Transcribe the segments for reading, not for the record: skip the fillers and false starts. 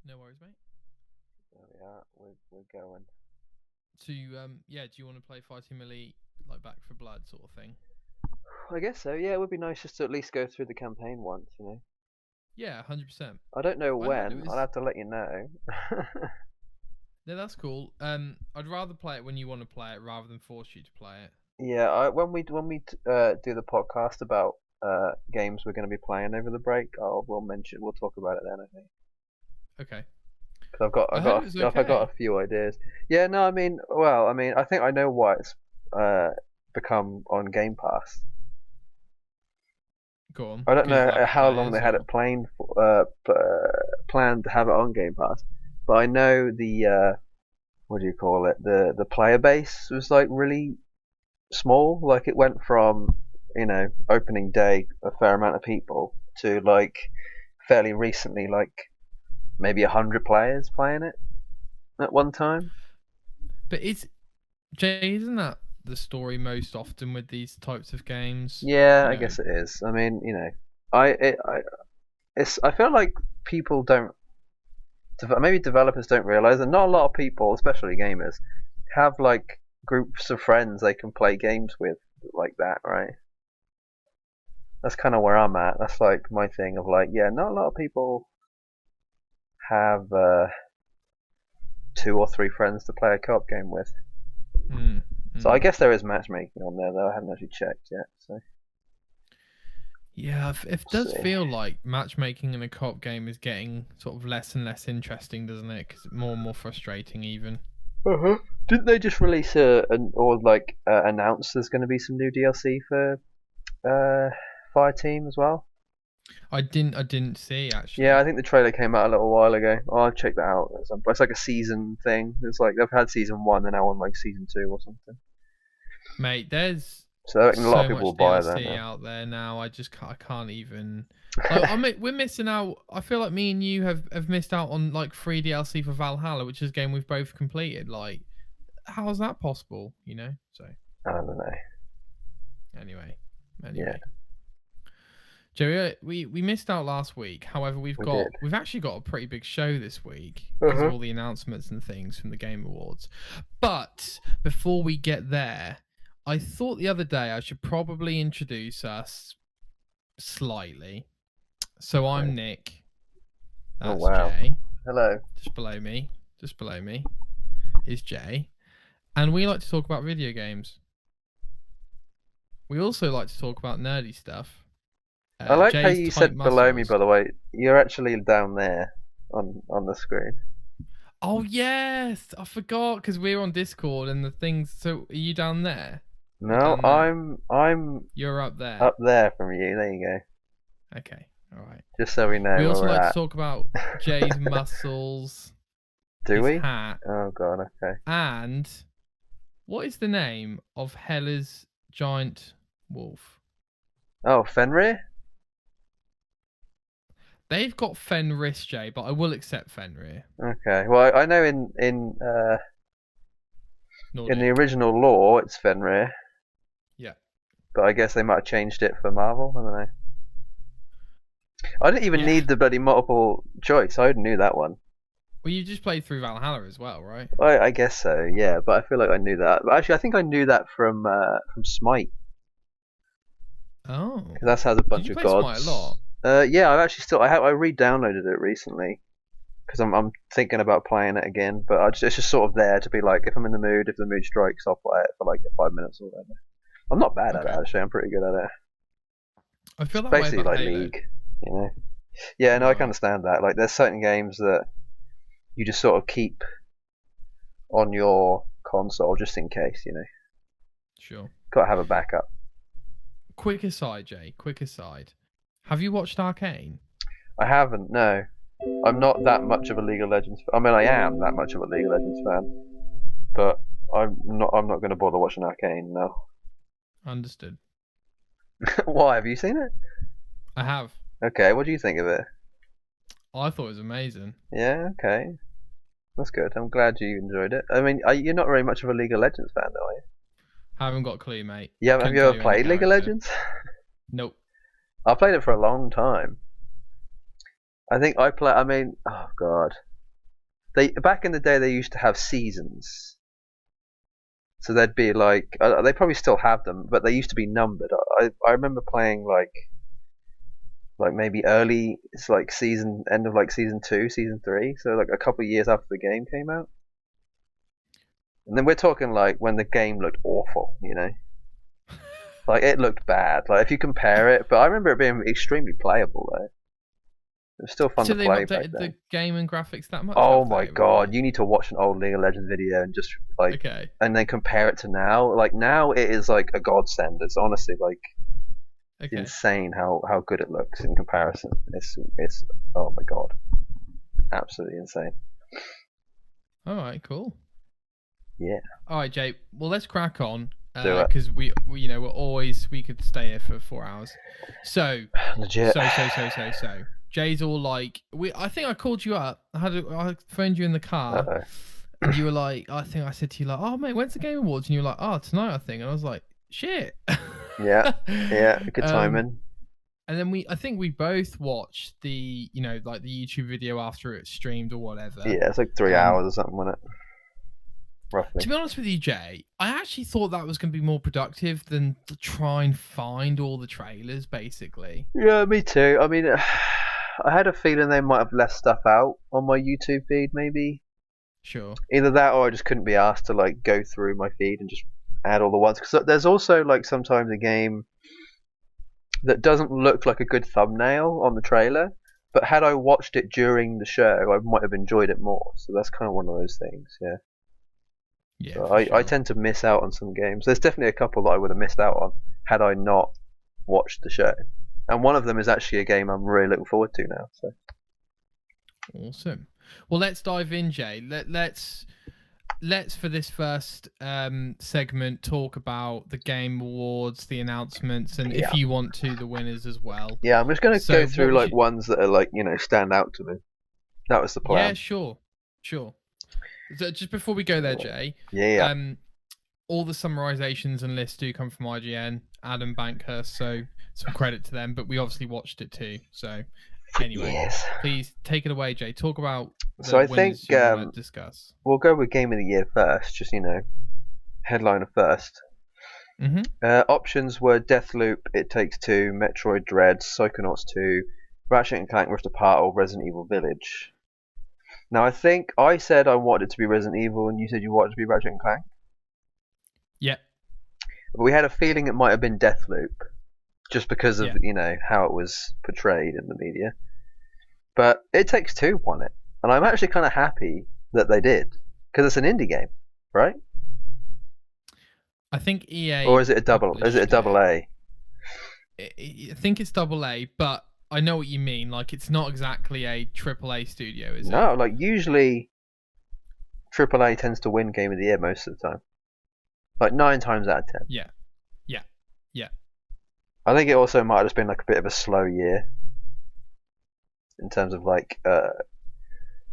No worries, mate. There we are. We're going. So, yeah, do you want to play Fighting Melee, like Back for Blood sort of thing? I guess so. Yeah, it would be nice just to at least go through the campaign once, you know. Yeah, 100%. I don't know I heard it when. I'll was. have to let you know. No, that's cool. I'd rather play it when you want to play it rather than force you to play it. Yeah, do the podcast about games we're going to be playing over the break, we'll talk about it then. I think Okay. because I heard it was I've got okay. a few ideas. Yeah, no, I mean, I think I know why it's become on Game Pass. Go on. I don't Because know like how long players they had or. it planned to have it on Game Pass, but I know the what do you call it? The player base was like really small. Like it went from opening day a fair amount of people to like fairly recently like maybe 100 players playing it at one time. But Jay, isn't that the story most often with these types of games? Yeah, You I know. guess it is. I mean, I it, I feel like people don't maybe developers don't realize that not a lot of people, especially gamers, have like groups of friends they can play games with like that, right? That's kind of where I'm at. That's like my thing of like, yeah, not a lot of people have 2 or 3 friends to play a co-op game with. Mm, So I mm. guess there is matchmaking on there, though. I haven't actually checked yet. So Yeah, it we'll does see. feel like matchmaking in a co-op game is getting sort of less and less interesting, doesn't it? Because it's more and more frustrating, even. Uh-huh. Didn't they just release announce there's going to be some new DLC for Fireteam as well? I didn't see Yeah, I actually. think the trailer came out a little while ago. I'll check that out. It's like a season thing. It's like they've had season 1 and now on like season 2 or something. Mate, there's So I reckon a lot of so people will much buy that DLC now. out there now. I can't even. Like, we're missing out. I feel like me and you have missed out on like free DLC for Valhalla, which is a game we've both completed. Like, how's that possible? You know. So I don't know. anyway, Yeah, anyway. Joey, we missed out last week. However, we did. we've actually got a pretty big show this week because of Uh-huh. all the announcements and things from the Game Awards. But before we get there, I thought the other day I should probably introduce us slightly. So I'm Okay. Nick. Oh That's wow. Jay. Hello. Just below me is Jay. And we like to talk about video games. We also like to talk about nerdy stuff. I like how Jay's you tight said below me, muscles. by the way. You're actually down there on the screen. Oh yes, I forgot because we're on Discord and the things. So are you down there or No, down there? I'm You're up there. up there from you. There you go. Okay, all right. Just so we know We where also we're like to at. talk about Jay's muscles, Do his we? hat, Oh god. Okay. and what is the name of Hella's giant wolf? Oh, Fenrir. They've got Fenris, Jay, but I will accept Fenrir. Okay. Well, I know in the Nordic. original lore it's Fenrir, Yeah. but I guess they might have changed it for Marvel. I don't know. I didn't even Yeah. need the bloody multiple choice. I already knew that one. Well, you just played through Valhalla as well, right? I guess so, yeah. But I feel like I knew that. But actually, I think I knew that from Smite, Oh. because that has a Did bunch you of play Smite a gods. lot? Yeah, I've actually still I re-downloaded it recently because I'm thinking about playing it again. But it's just sort of there to be like, if I'm in the mood, if the mood strikes, I'll play it for like 5 minutes or whatever. I'm not bad at it Okay. actually. I'm pretty good at it. I It's feel that way basically about like Halo. League, you know. Yeah, no, I can Right. understand that. Like, there's certain games that you just sort of keep on your console just in case, you know. Sure. Got to have a backup. Quick aside, Jay. Quick aside. Have you watched Arcane? I haven't. No, I'm not that much of a League of Legends. I mean, I am that much of a League of Legends fan, but I'm not. I'm not going to bother watching Arcane. No. Understood. Why? Have you seen it? I have. Okay. What do you think of it? I thought it was amazing. Yeah. Okay. That's good. I'm glad you enjoyed it. I mean, you're not very much of a League of Legends fan, though, are you? Haven't got a clue, mate. Have Couldn't you tell ever you any played League of character. Legends? Nope. I played it for a long time. I think I play. I mean, oh god. back in the day they used to have seasons. So they'd be like, they probably still have them, but they used to be numbered. I remember playing like maybe early, it's like end of like season 2, season 3, so like a couple of years after the game came out. And then we're talking like when the game looked awful, you know, like it looked bad. Like if you compare it, but I remember it being extremely playable though. It was still fun So to they've play back updated then. the game and graphics that much? Oh Have my they? god, you need to watch an old League of Legends video and just like, Okay. and then compare it to now. Like now, it is like a godsend. It's honestly like Okay. insane how good it looks in comparison. It's oh my god, absolutely insane. All right. Cool. Yeah, All right, Jay. Well, let's crack on do it. because we we could stay here for 4 hours. So Legit. so. Jay's all like, I think I called you up. I phoned you in the car, Uh-oh. and you were like, I think I said to you like, oh mate, when's the Game Awards? And you were like, oh tonight I think. And I was like, shit. Yeah, good timing. And then I think we both watched the like the YouTube video after it streamed or whatever. Yeah, it's like 3 hours or something, wasn't it? Roughly. To be honest with you, Jay, I actually thought that was going to be more productive than to try and find all the trailers, basically. Yeah, me too. I mean, I had a feeling they might have left stuff out on my YouTube feed, maybe. Sure. Either that, or I just couldn't be asked to like go through my feed and just add all the ones. Because there's also like sometimes a game that doesn't look like a good thumbnail on the trailer, but had I watched it during the show, I might have enjoyed it more. So that's kind of one of those things, yeah. Yeah. So For sure. I tend to miss out on some games. There's definitely a couple that I would have missed out on had I not watched the show. And one of them is actually a game I'm really looking forward to now. So Awesome. Well, let's dive in, Jay. Let's for this first segment talk about the Game Awards, the announcements, and if you want to, the winners as well. Yeah, I'm just going to go through like ones that are like stand out to me. That was the plan. Yeah, sure. So just before we go there, Jay. Yeah. All the summarizations and lists do come from IGN, Adam Bankhurst, so some credit to them. But we obviously watched it too. So anyway, please take it away, Jay. Talk about the winners you want to discuss. We'll go with Game of the Year first, just headliner first. Mm-hmm. Options were Deathloop, It Takes Two, Metroid Dread, Psychonauts 2, Ratchet and Clank Rift Apart, or Resident Evil Village. Now I think I said I wanted it to be Resident Evil, and you said you wanted it to be Ratchet and Clank. Yeah. But we had a feeling it might have been Deathloop, just because of how it was portrayed in the media. But It Takes Two won it, and I'm actually kind of happy that they did, because it's an indie game, right? I think EA. Or is it a double? Is it a double A? I think it's double A, but I know what you mean. Like, it's not exactly a triple A studio, is it? No, like usually triple A tends to win Game of the Year most of the time. Like 9 times out of 10. Yeah. I think it also might have just been like a bit of a slow year in terms of like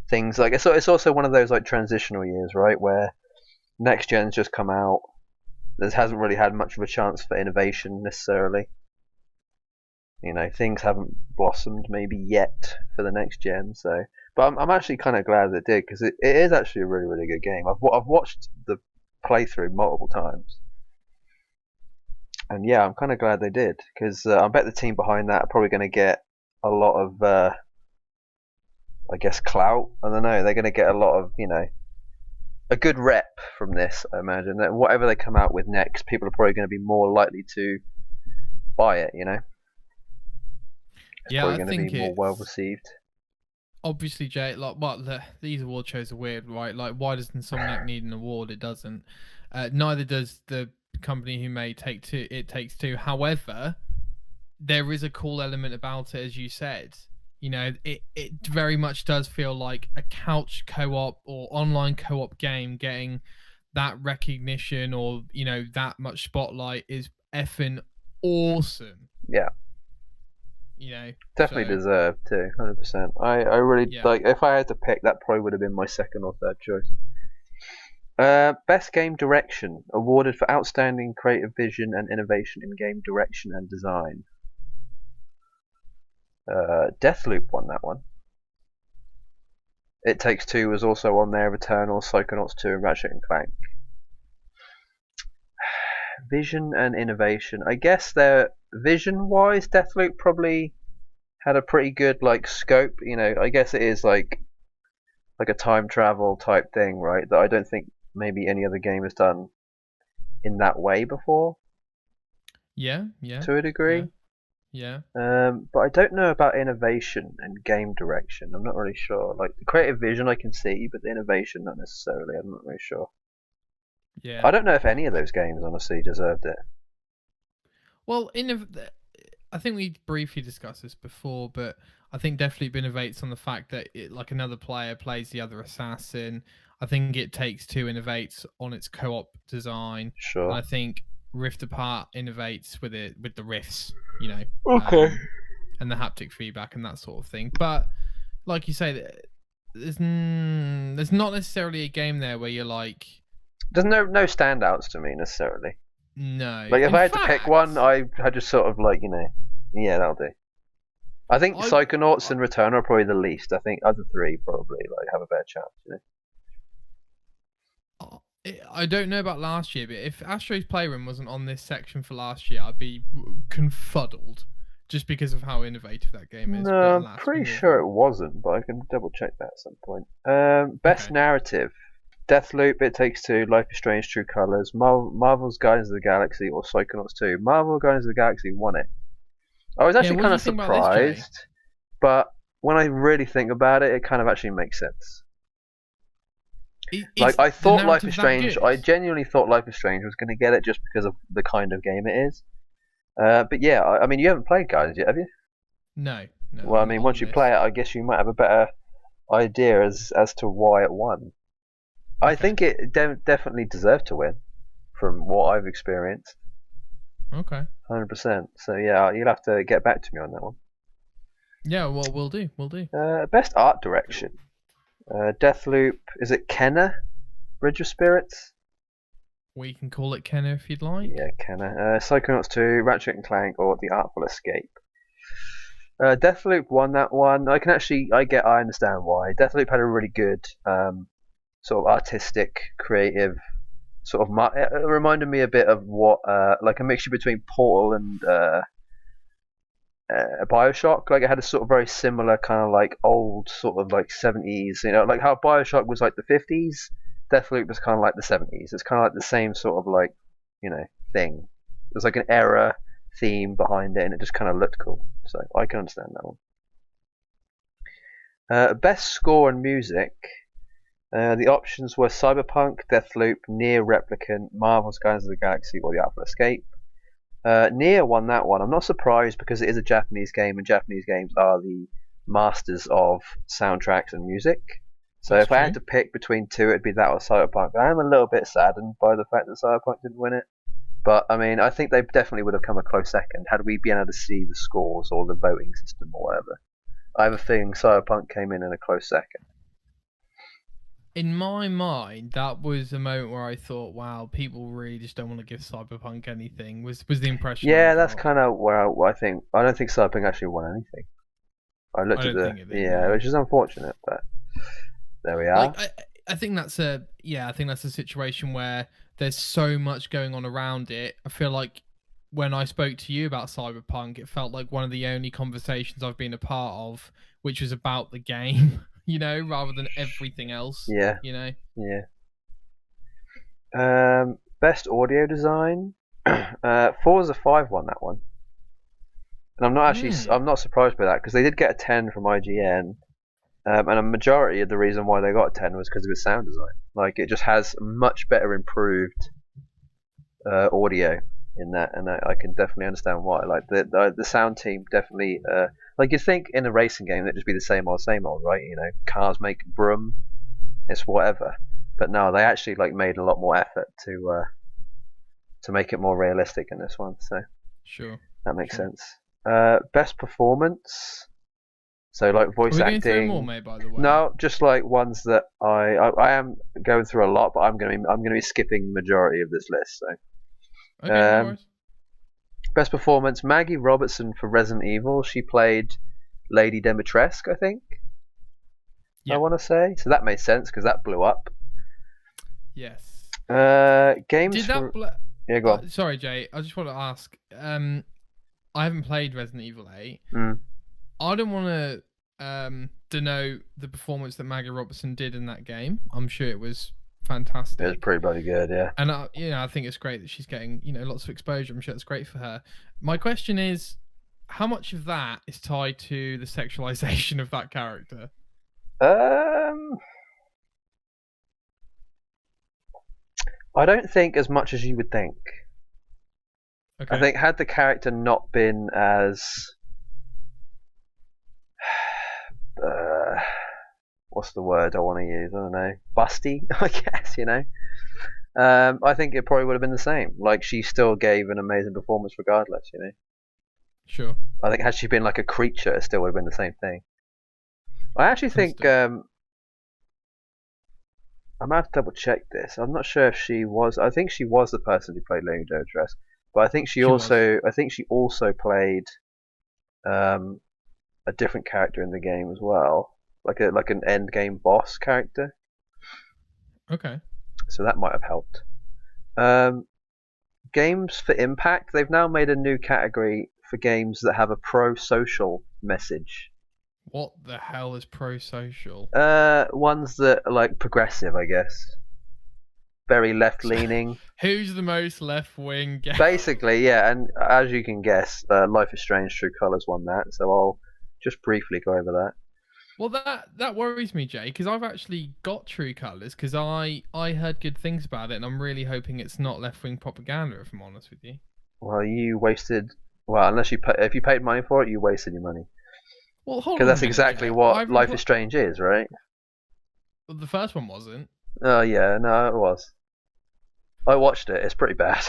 things. Like it's also one of those like transitional years, right, where next gen's just come out. There hasn't really had much of a chance for innovation necessarily. Things haven't blossomed maybe yet for the next gen. So, but I'm actually kind of glad they did, because it is actually a really, really good game. I've watched the playthrough multiple times, and yeah, I'm kind of glad they did, because I bet the team behind that are probably going to get a lot of, I guess, clout. I don't know. They're going to get a lot of, a good rep from this. I imagine that whatever they come out with next, people are probably going to be more likely to buy it. It's probably going to be more well received. Obviously, Jay, these award shows are weird, right? Like, why does Insomniac need an award? It doesn't. Neither does the company who made It Takes Two. However, there is a cool element about it, as you said. It very much does feel like a couch co-op or online co-op game getting that recognition or that much spotlight is effing awesome. Yeah. Definitely deserved too, 100%. I really like. If I had to pick, that probably would have been my second or third choice. Best game direction, awarded for outstanding creative vision and innovation in game direction and design. Deathloop won that one. It Takes Two was also on there. Returnal, Psychonauts 2, and Ratchet and Clank. Vision and innovation. I guess they're vision-wise, Deathloop probably had a pretty good like scope. You know, I guess it is like a time travel type thing, right? That I don't think maybe any other game has done in that way before. Yeah, yeah, to a degree. yeah. But I don't know about innovation and game direction. I'm not really sure. Like the creative vision, I can see, but the innovation, not necessarily. I'm not really sure. Yeah. I don't know if any of those games honestly deserved it. Well, I think we briefly discussed this before, but I think definitely innovates on the fact that like another player plays the other assassin. I think It Takes Two innovates on its co-op design, Sure. and I think Rift Apart innovates with the riffs, you know, Okay. and the haptic feedback and that sort of thing. But like you say, there's not necessarily a game there where you're like, there's no standouts to me necessarily. No. Like if I had to pick one, I just sort of like, yeah, that'll do. I think Psychonauts and Return are probably the least. I think other three probably like have a better chance. I don't know about last year, but if Astro's Playroom wasn't on this section for last year, I'd be confuddled just because of how innovative that game is. No, I'm pretty sure it wasn't, but I can double check that at some point. Best narrative. Deathloop, It Takes Two, Life is Strange, True Colors, Marvel's Guardians of the Galaxy, or Psychonauts 2. Marvel Guardians of the Galaxy won it. I was actually kind of surprised, but when I really think about it, it kind of actually makes sense. Like I thought Life is Strange, I genuinely thought Life is Strange was going to get it just because of the kind of game it is. But yeah, I mean, you haven't played Guardians yet, have you? No. Well, I mean, once you play it, I guess you might have a better idea as to why it won. I think it definitely deserved to win, from what I've experienced. Okay. 100%. So yeah, you'll have to get back to me on that one. Yeah, well, we'll do. Best art direction. Deathloop. Is it Kenna? Bridge of Spirits? We can call it Kenna if you'd like. Yeah, Kenna. Psychonauts 2, Ratchet and Clank, or The Artful Escape. Deathloop won that one. I understand why. Deathloop had a really good sort of artistic, creative sort of. It reminded me a bit of what, like a mixture between Portal and Bioshock. Like it had a sort of very similar kind of like old sort of like 70s. Like how Bioshock was like the 50s. Deathloop was kind of like the 70s. It's kind of like the same sort of like thing. There's like an era theme behind it, and it just kind of looked cool. So I can understand that one. Best score and music. The options were Cyberpunk, Deathloop, Nier Replicant, Marvel's Guardians of the Galaxy, or The Artful Escape. Nier won that one. I'm not surprised because it is a Japanese game, and Japanese games are the masters of soundtracks and music. So if I had to pick between two, it'd be that or Cyberpunk. I am a little bit saddened by the fact that Cyberpunk didn't win it. But I mean, I think they definitely would have come a close second had we been able to see the scores or the voting system or whatever. I have a feeling Cyberpunk came in a close second. In my mind, that was a moment where I thought, "Wow, people really just don't want to give Cyberpunk anything." Was the impression? Yeah, that's kind of where I think. I don't think Cyberpunk actually won anything. I looked at which is unfortunate, but there we are. Like, I think that's a situation where there's so much going on around it. I feel like when I spoke to you about Cyberpunk, it felt like one of the only conversations I've been a part of, which was about the game. Rather than everything else. Yeah. Yeah. Best audio design. Forza 5 won that one, and I'm not surprised by that because they did get a 10 from IGN, and a majority of the reason why they got a 10 was because of its sound design. Like it just has much better improved audio in that, and I can definitely understand why. Like the sound team definitely. Like you'd think in a racing game it'd just be the same old, right? Cars make brum, it's whatever. But no, they actually like made a lot more effort to make it more realistic in this one. So sure, that makes sense. Best performance. So like voice acting. Going through more, mate, by the way? No, just like ones that I am going through a lot, but I'm gonna be skipping the majority of this list. So. Okay, no worries. Best performance, Maggie Robertson for Resident Evil. She played Lady Dimitrescu, I think. I Yeah. want to say. So that made sense because that blew up. Yes. Games Did from... that? Yeah, go on. Sorry, Jay. I just want to ask. I haven't played Resident Evil 8. Mm. I don't want to denote the performance that Maggie Robertson did in that game. I'm sure it was fantastic. It was pretty bloody good, yeah. And I think it's great that she's getting lots of exposure. I'm sure it's great for her. My question is, how much of that is tied to the sexualization of that character? I don't think as much as you would think. Okay. I think had the character not been as what's the word I want to use? I don't know. Busty, I guess, I think it probably would have been the same. Like, she still gave an amazing performance regardless, Sure. I think had she been like a creature, it still would have been the same thing. I actually think I might have to double check this. I'm not sure if she was. I think she was the person who played Lady Dotress, but I think she also played a different character in the game as well, like an end game boss character. Okay. So that might have helped. Games for impact. They've now made a new category for games that have a pro-social message. What the hell is pro-social? Ones that are like progressive, I guess. Very left-leaning. Who's the most left-wing guy? Basically, yeah, and as you can guess, Life is Strange True Colors won that, so I'll just briefly go over that. Well, that worries me, Jay, because I've actually got True Colors because I heard good things about it, and I'm really hoping it's not left-wing propaganda. If I'm honest with you. Well, you wasted. Well, unless if you paid money for it, you wasted your money. Well, hold on. Because that's exactly Jay. what Life is Strange is, right? Well, the first one wasn't. Oh yeah, no, it was. I watched it. It's pretty bad.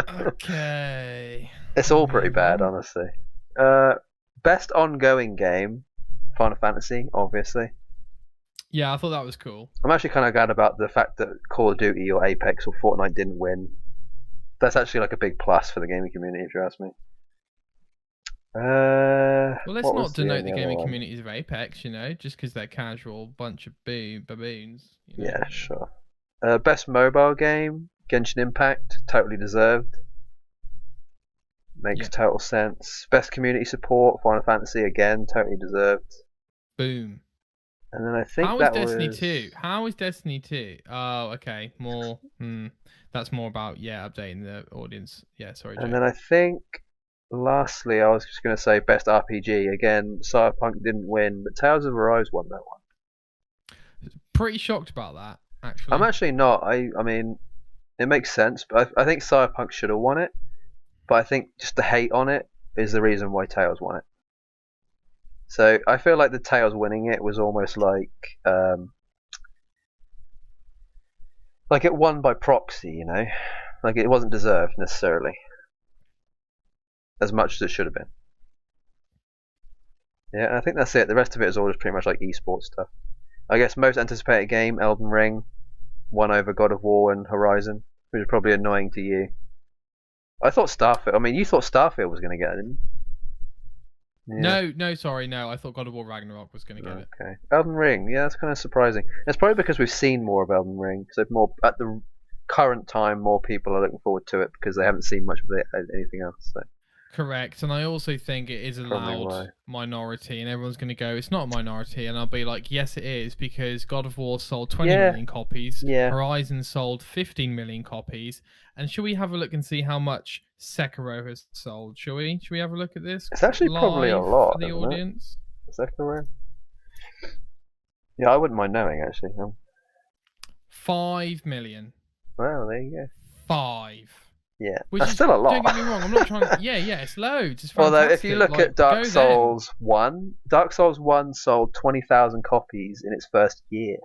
Okay. It's all pretty bad, honestly. Best ongoing game, Final Fantasy, obviously. Yeah, I thought that was cool. I'm actually kind of glad about the fact that Call of Duty or Apex or Fortnite didn't win. That's actually like a big plus for the gaming community, if you ask me. Well, let's not denote the gaming communities of Apex, just because they're casual bunch of baboons. Yeah, sure. Best mobile game, Genshin Impact, totally deserved. Makes total sense. Best community support, Final Fantasy, again, totally deserved. Boom. And then I think How is Destiny 2? How is Destiny 2? Oh, okay. More. That's more about updating the audience. Yeah, sorry. Jay. And then I think, lastly, I was just going to say best RPG. Again, Cyberpunk didn't win, but Tales of Arise won that one. Pretty shocked about that, actually. I'm actually not. I mean, it makes sense, but I think Cyberpunk should have won it. But I think just the hate on it is the reason why Tales won it. So I feel like the Tales winning it was almost like it won by proxy, like it wasn't deserved necessarily as much as it should have been. Yeah, I think that's it. The rest of it is all just pretty much like esports stuff. I guess most anticipated game, Elden Ring, won over God of War and Horizon, which is probably annoying to you. I thought Starfield. I mean, you thought Starfield was going to get it, didn't you? Yeah. No, sorry, no. I thought God of War Ragnarok was going to get it. Okay. Elden Ring, yeah, that's kind of surprising. It's probably because we've seen more of Elden Ring. So more at the current time, more people are looking forward to it because they haven't seen much of anything else. So. Correct, and I also think it is a loud minority, and everyone's going to go, it's not a minority, and I'll be like, yes, it is, because God of War sold 20 million copies, Horizon sold 15 million copies, and should we have a look and see how much Sekiro has sold? Shall we? Should we have a look at this? It's actually probably a lot for the audience. Sekiro. Yeah, I wouldn't mind knowing actually. 5 million. Well, there you go. 5. Yeah, that's still a lot. Don't get me wrong, I'm not trying to... Yeah, it's loads. It's fantastic. Although, if you look at Dark Souls 1, Dark Souls 1 sold 20,000 copies in its first year.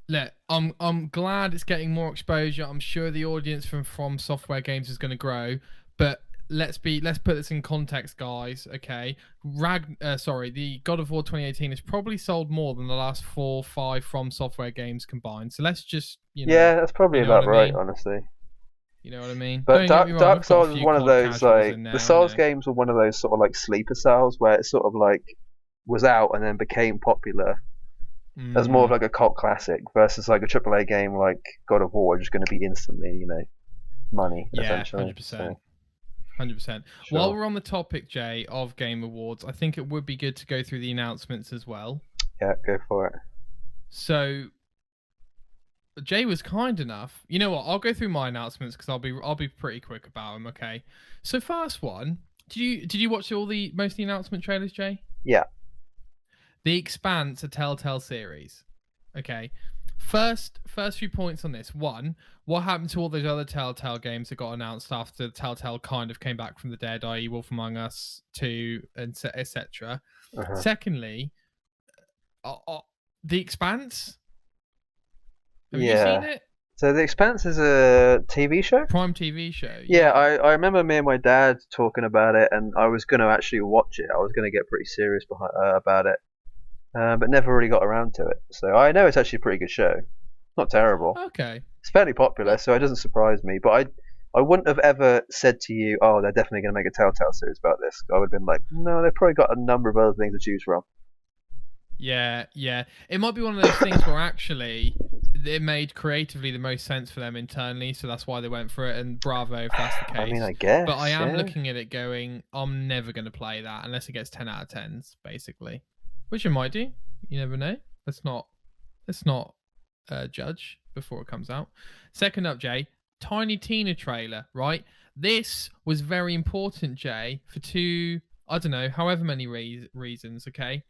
Look, I'm glad it's getting more exposure. I'm sure the audience from Software Games is going to grow, but let's put this in context, guys. Okay, the God of War 2018 has probably sold more than the last 4 or 5 from Software Games combined. So let's just yeah, that's probably about right, honestly. You know what I mean? But Dark Souls is one of those the Souls games were one of those sort of like sleeper cells where it's sort of like was out and then became popular as more of like a cult classic versus like a AAA game like God of War, just going to be instantly, money essentially. 100%. 100%. Sure. While we're on the topic, Jay, of Game Awards, I think it would be good to go through the announcements as well. Yeah, go for it. So, Jay was kind enough. You know what? I'll go through my announcements because I'll be pretty quick about them. Okay. So first one, did you watch most of the announcement trailers, Jay? Yeah. The Expanse, a Telltale series. Okay. First few points on this. One, what happened to all those other Telltale games that got announced after Telltale kind of came back from the dead, i.e. Wolf Among Us 2, and etc. Secondly, The Expanse. Have you seen it? So The Expanse is a TV show? Prime TV show. Yeah, I remember me and my dad talking about it, and I was going to actually watch it. I was going to get pretty serious about it, but never really got around to it. So I know it's actually a pretty good show. Not terrible. Okay. It's fairly popular, so it doesn't surprise me. But I wouldn't have ever said to you, oh, they're definitely going to make a Telltale series about this. I would have been like, no, they've probably got a number of other things to choose from. Yeah. It might be one of those things where actually it made creatively the most sense for them internally, so that's why they went for it, and bravo if that's the case. I mean, I guess. But I am looking at it going, I'm never going to play that unless it gets 10 out of 10s, basically. Which it might do. You never know. Let's not judge before it comes out. Second up, Jay, Tiny Tina trailer, right? This was very important, Jay, for I don't know, however many reasons, okay?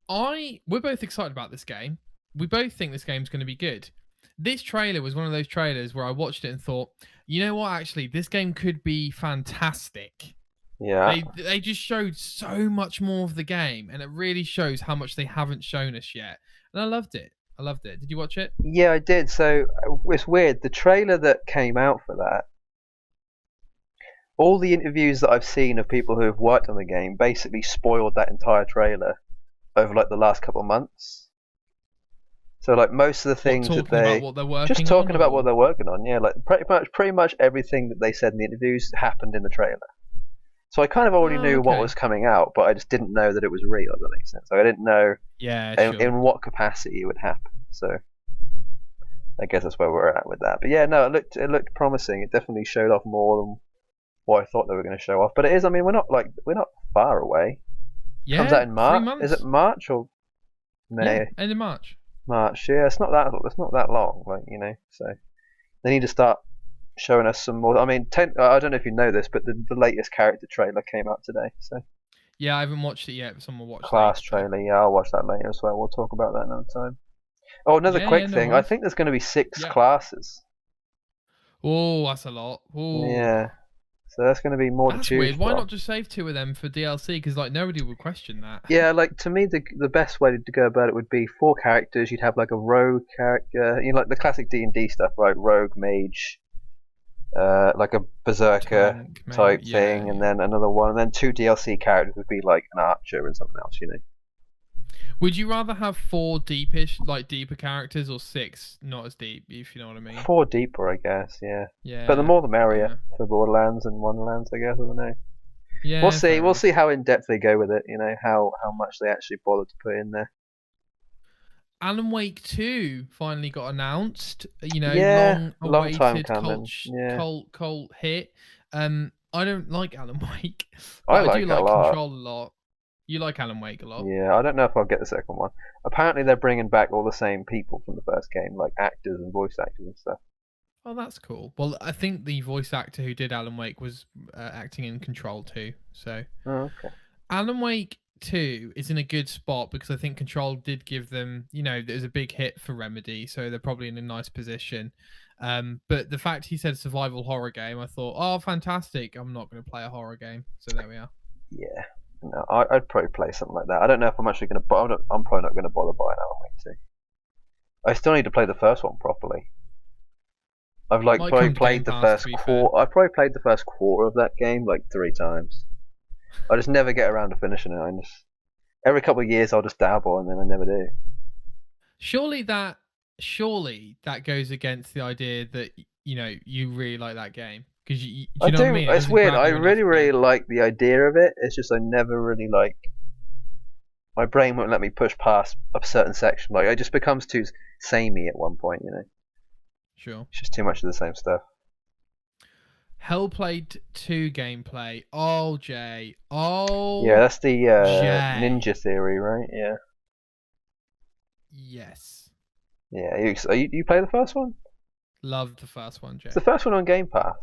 We're both excited about this game. We both think this game's going to be good. This trailer was one of those trailers where I watched it and thought, you know what, actually, this game could be fantastic. Yeah. They just showed so much more of the game, and it really shows how much they haven't shown us yet. And I loved it. Did you watch it? Yeah, I did. So it's weird. The trailer that came out for that, all the interviews that I've seen of people who have worked on the game basically spoiled that entire trailer over like the last couple of months. So like most of the things that they about what they're working just talking on, about what they're working on, yeah, like pretty much everything that they said in the interviews happened in the trailer. So I kind of already knew what was coming out, but I just didn't know that it was real. If that makes sense. So I didn't know in what capacity it would happen. So I guess that's where we're at with that. But yeah, no, it looked promising. It definitely showed off more than what I thought they were going to show off. But it is. I mean, we're not far away. Yeah, comes out in March. 3 months. Is it March or May? Yeah, end of March. March. Yeah, it's not that long. So they need to start showing us some more. I mean, I don't know if you know this, but the latest character trailer came out today. So yeah, I haven't watched it yet, but someone watched Class trailer. Yeah, I'll watch that later as well. We'll talk about that another time. Oh, another quick thing. I think there's going to be 6 classes. Oh, that's a lot. Ooh. Yeah. So that's going to be more to choose weird. from. Why not just save 2 of them for DLC? Because like nobody would question that. Yeah, like to me the best way to go about it would be 4 characters. You'd have like a rogue character, like the classic D&D stuff, right? Rogue, mage, like a berserker type thing, and then another one, and then 2 DLC characters would be like an archer and something else, Would you rather have 4 deeper characters, or 6 not as deep, if you know what I mean? 4 deeper, I guess, yeah. Yeah. But the more the merrier for Borderlands and Wonderlands, I guess, I don't know. Yeah. We'll see how in depth they go with it, how much they actually bother to put in there. Alan Wake 2 finally got announced. Long time coming. Cult hit. I don't like Alan Wake. I like do it like a lot. Control a lot. You like Alan Wake a lot. Yeah, I don't know if I'll get the second one. Apparently they're bringing back all the same people from the first game, like actors and voice actors and stuff. Oh, that's cool. Well, I think the voice actor who did Alan Wake was acting in Control 2. So, okay. Alan Wake 2 is in a good spot because I think Control did give them, there's a big hit for Remedy, so they're probably in a nice position. But the fact he said survival horror game, I thought, oh, fantastic. I'm not going to play a horror game. So there we are. Yeah. No, I'd probably play something like that. I don't know if I'm actually going to. I'm probably not going to bother buying Alan Wake 2. I still need to play the first one properly. I've probably played the first quarter. I probably played the first quarter of that game like 3 times. I just never get around to finishing it. Every couple of years I'll just dabble and then I never do. Surely that goes against the idea that you really like that game, because you know what I mean? It's weird. I really like the idea of it. It's just I never really my brain won't let me push past a certain section. Like it just becomes too samey at one point. Sure. It's just too much of the same stuff. Hellblade 2 gameplay. Oh, Jay. Oh, Yeah, that's the Jay. ninja theory, right? Yeah. Yes. Yeah. You play the first one? Loved the first one, Jay. It's the first one on Gamepass.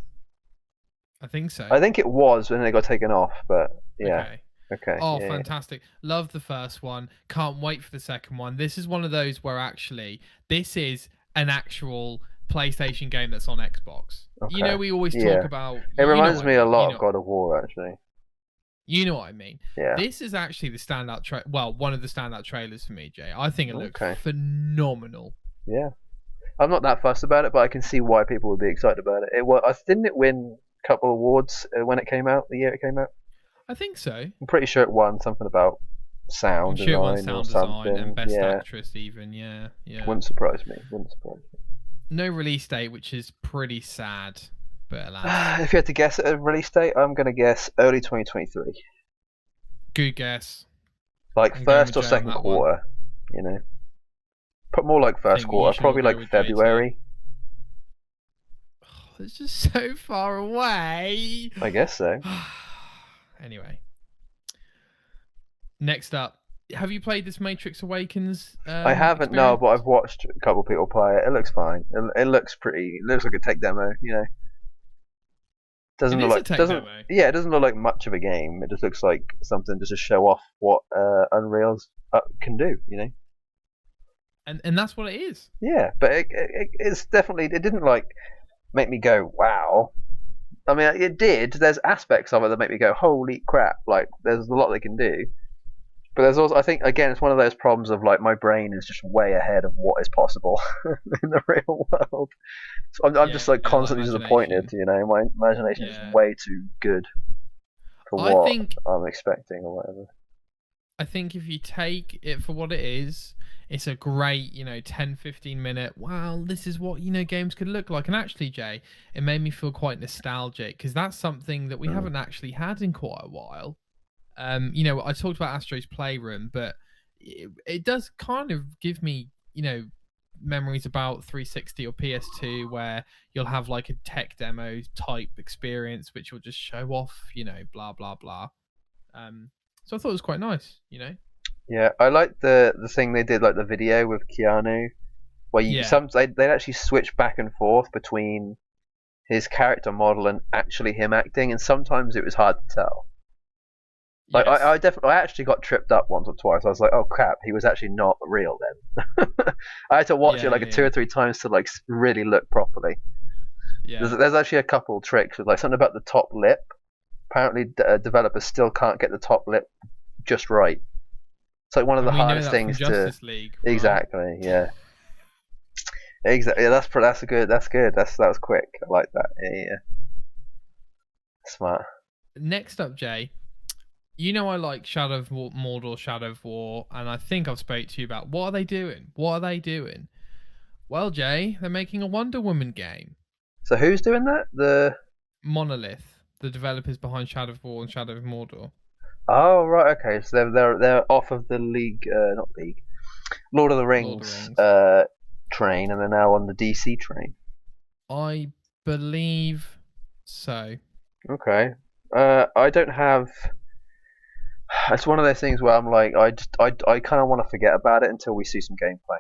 I think so. I think it was when they got taken off, but yeah. Okay. Oh, yeah, fantastic. Love the first one. Can't wait for the second one. This is one of those where actually this is an actual PlayStation game that's on Xbox. Okay. We always talk about... It reminds me a lot of of God of War, actually. You know what I mean? Yeah. This is actually the standout one of the standout trailers for me, Jay. I think it looks phenomenal. Yeah. I'm not that fussed about it, but I can see why people would be excited about it. Didn't it win a couple of awards when it came out, the year it came out? I think so. I'm pretty sure it won something about sound design or something. And best actress even, yeah. Wouldn't surprise me. No release date, which is pretty sad, but alas. If you had to guess at a release date, I'm going to guess early 2023. Good guess. Like I'm first or second quarter, Put more like first quarter, probably like February. Oh, it's just so far away. I guess so. Anyway. Next up, have you played this Matrix Awakens? I haven't, no, but I've watched a couple of people play it. It looks fine. It looks pretty. It looks like a tech demo, Doesn't look like it doesn't look like much of a game. It just looks like something just to show off what Unreal's can do, And that's what it is. Yeah, but it's definitely, it didn't like make me go wow. I mean, it did. There's aspects of it that make me go holy crap. Like there's a lot they can do. But there's also, I think, again, it's one of those problems of like my brain is just way ahead of what is possible in the real world. So I'm just like constantly disappointed, My imagination is way too good for what I'm expecting or whatever. I think if you take it for what it is, it's a great, 10, 15 minute, wow, this is what, games could look like. And actually, Jay, it made me feel quite nostalgic because that's something that we haven't actually had in quite a while. I talked about Astro's Playroom, but it does kind of give me, memories about 360 or PS2 where you'll have like a tech demo type experience which will just show off, blah blah blah. So I thought it was quite nice, Yeah, I like the thing they did, like the video with Keanu, where they'd actually switch back and forth between his character model and actually him acting, and sometimes it was hard to tell. Like I actually got tripped up once or twice. I was like, oh crap, he was actually not real then. I had to watch it like 2 or 3 times to like really look properly. Yeah. There's actually a couple tricks with like something about the top lip. Apparently, developers still can't get the top lip just right. It's like one of the hardest things to. Justice League, right? Exactly. Yeah. Exactly. Yeah, that's good. That's good. That was quick. I like that. Yeah. Smart. Next up, Jay. I like Shadow of Mordor, Shadow of War, and I think I've spoke to you about what are they doing? Well, Jay, they're making a Wonder Woman game. So who's doing that? The Monolith, the developers behind Shadow of War and Shadow of Mordor. Oh right, okay. So they're off of the Lord of the Rings train, and they're now on the DC train. I believe so. Okay. I don't have. It's one of those things where I'm like, I kind of want to forget about it until we see some gameplay.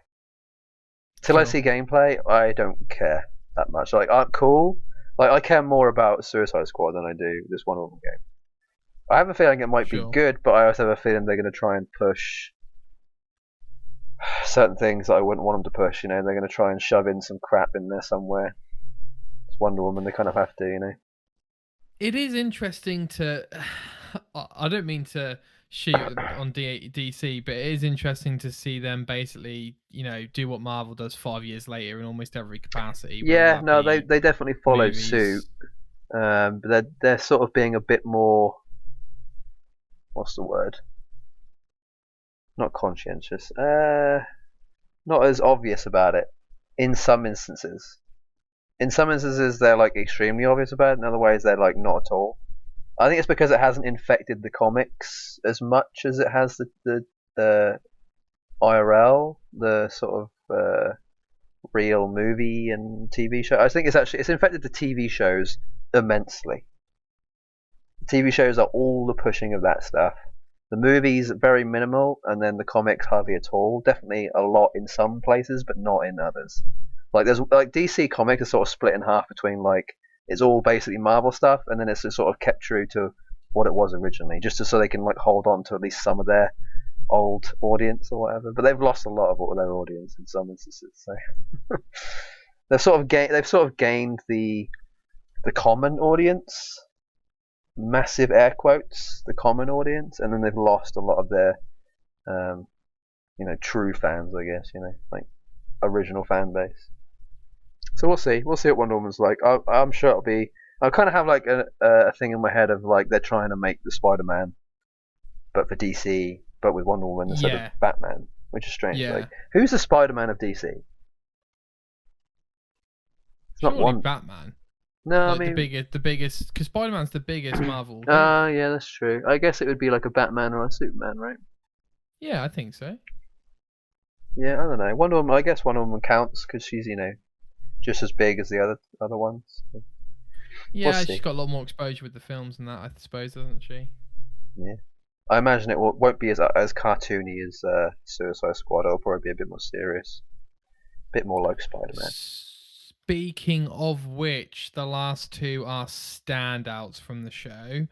Till I see gameplay, I don't care that much. Like, cool. Like, I care more about Suicide Squad than I do this Wonder Woman game. I have a feeling it might be good, but I also have a feeling they're going to try and push certain things that I wouldn't want them to push. They're going to try and shove in some crap in there somewhere. It's Wonder Woman, they kind of have to, It is interesting to. I don't mean to shoot on DC, but it is interesting to see them basically, do what Marvel does 5 years later in almost every capacity. Yeah, no, they definitely followed suit. But they're sort of being a bit more. What's the word? Not conscientious. Not as obvious about it. In some instances. In some instances, they're like extremely obvious about it. In other ways, they're like not at all. I think it's because it hasn't infected the comics as much as it has the the IRL, the sort of real movie and TV show. I think it's infected the TV shows immensely. The TV shows are all the pushing of that stuff. The movies very minimal, and then the comics hardly at all. Definitely a lot in some places, but not in others. Like there's like DC Comics is sort of split in half between like it's all basically Marvel stuff, and then it's just sort of kept true to what it was originally, so they can like hold on to at least some of their old audience or whatever. But they've lost a lot of their audience in some instances. So they've sort of gained the common audience, massive air quotes, the common audience, and then they've lost a lot of their true fans, I guess, like original fan base. So we'll see what Wonder Woman's like. I'm sure it'll be. I kind of have like a thing in my head of like they're trying to make the Spider-Man, but for DC, but with Wonder Woman instead of Batman, which is strange. Yeah. Like, who's the Spider-Man of DC? It's not one Batman. No, like I mean the biggest, because Spider-Man's the biggest Marvel. Yeah, that's true. I guess it would be like a Batman or a Superman, right? Yeah, I think so. Yeah, I don't know. Wonder Woman. I guess Wonder Woman counts because she's just as big as the other ones. So yeah, she's got a lot more exposure with the films and that, I suppose, doesn't she? Yeah. I imagine it won't be as cartoony as Suicide Squad. It'll probably be a bit more serious, a bit more like Spider-Man. Speaking of which, the last two are standouts from the show.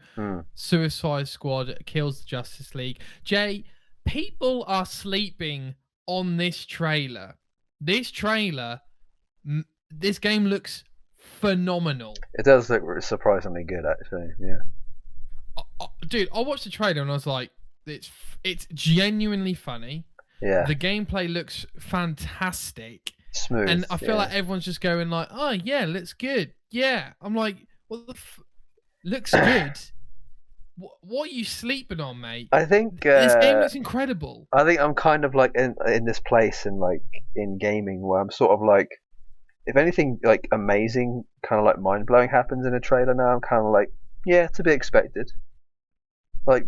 Suicide Squad kills the Justice League. Jay, people are sleeping on this trailer. This game looks phenomenal. It does look surprisingly good, actually. Yeah. Dude, I watched the trailer and I was like, it's genuinely funny. Yeah. The gameplay looks fantastic. Smooth. And I feel like everyone's just going like, oh yeah, looks good. Yeah. I'm like, what the looks good? What are you sleeping on, mate? I think this game looks incredible. I think I'm kind of like in this place in gaming where I'm sort of like, if anything like amazing, kind of like mind blowing happens in a trailer now, I'm kind of like, yeah, to be expected. Like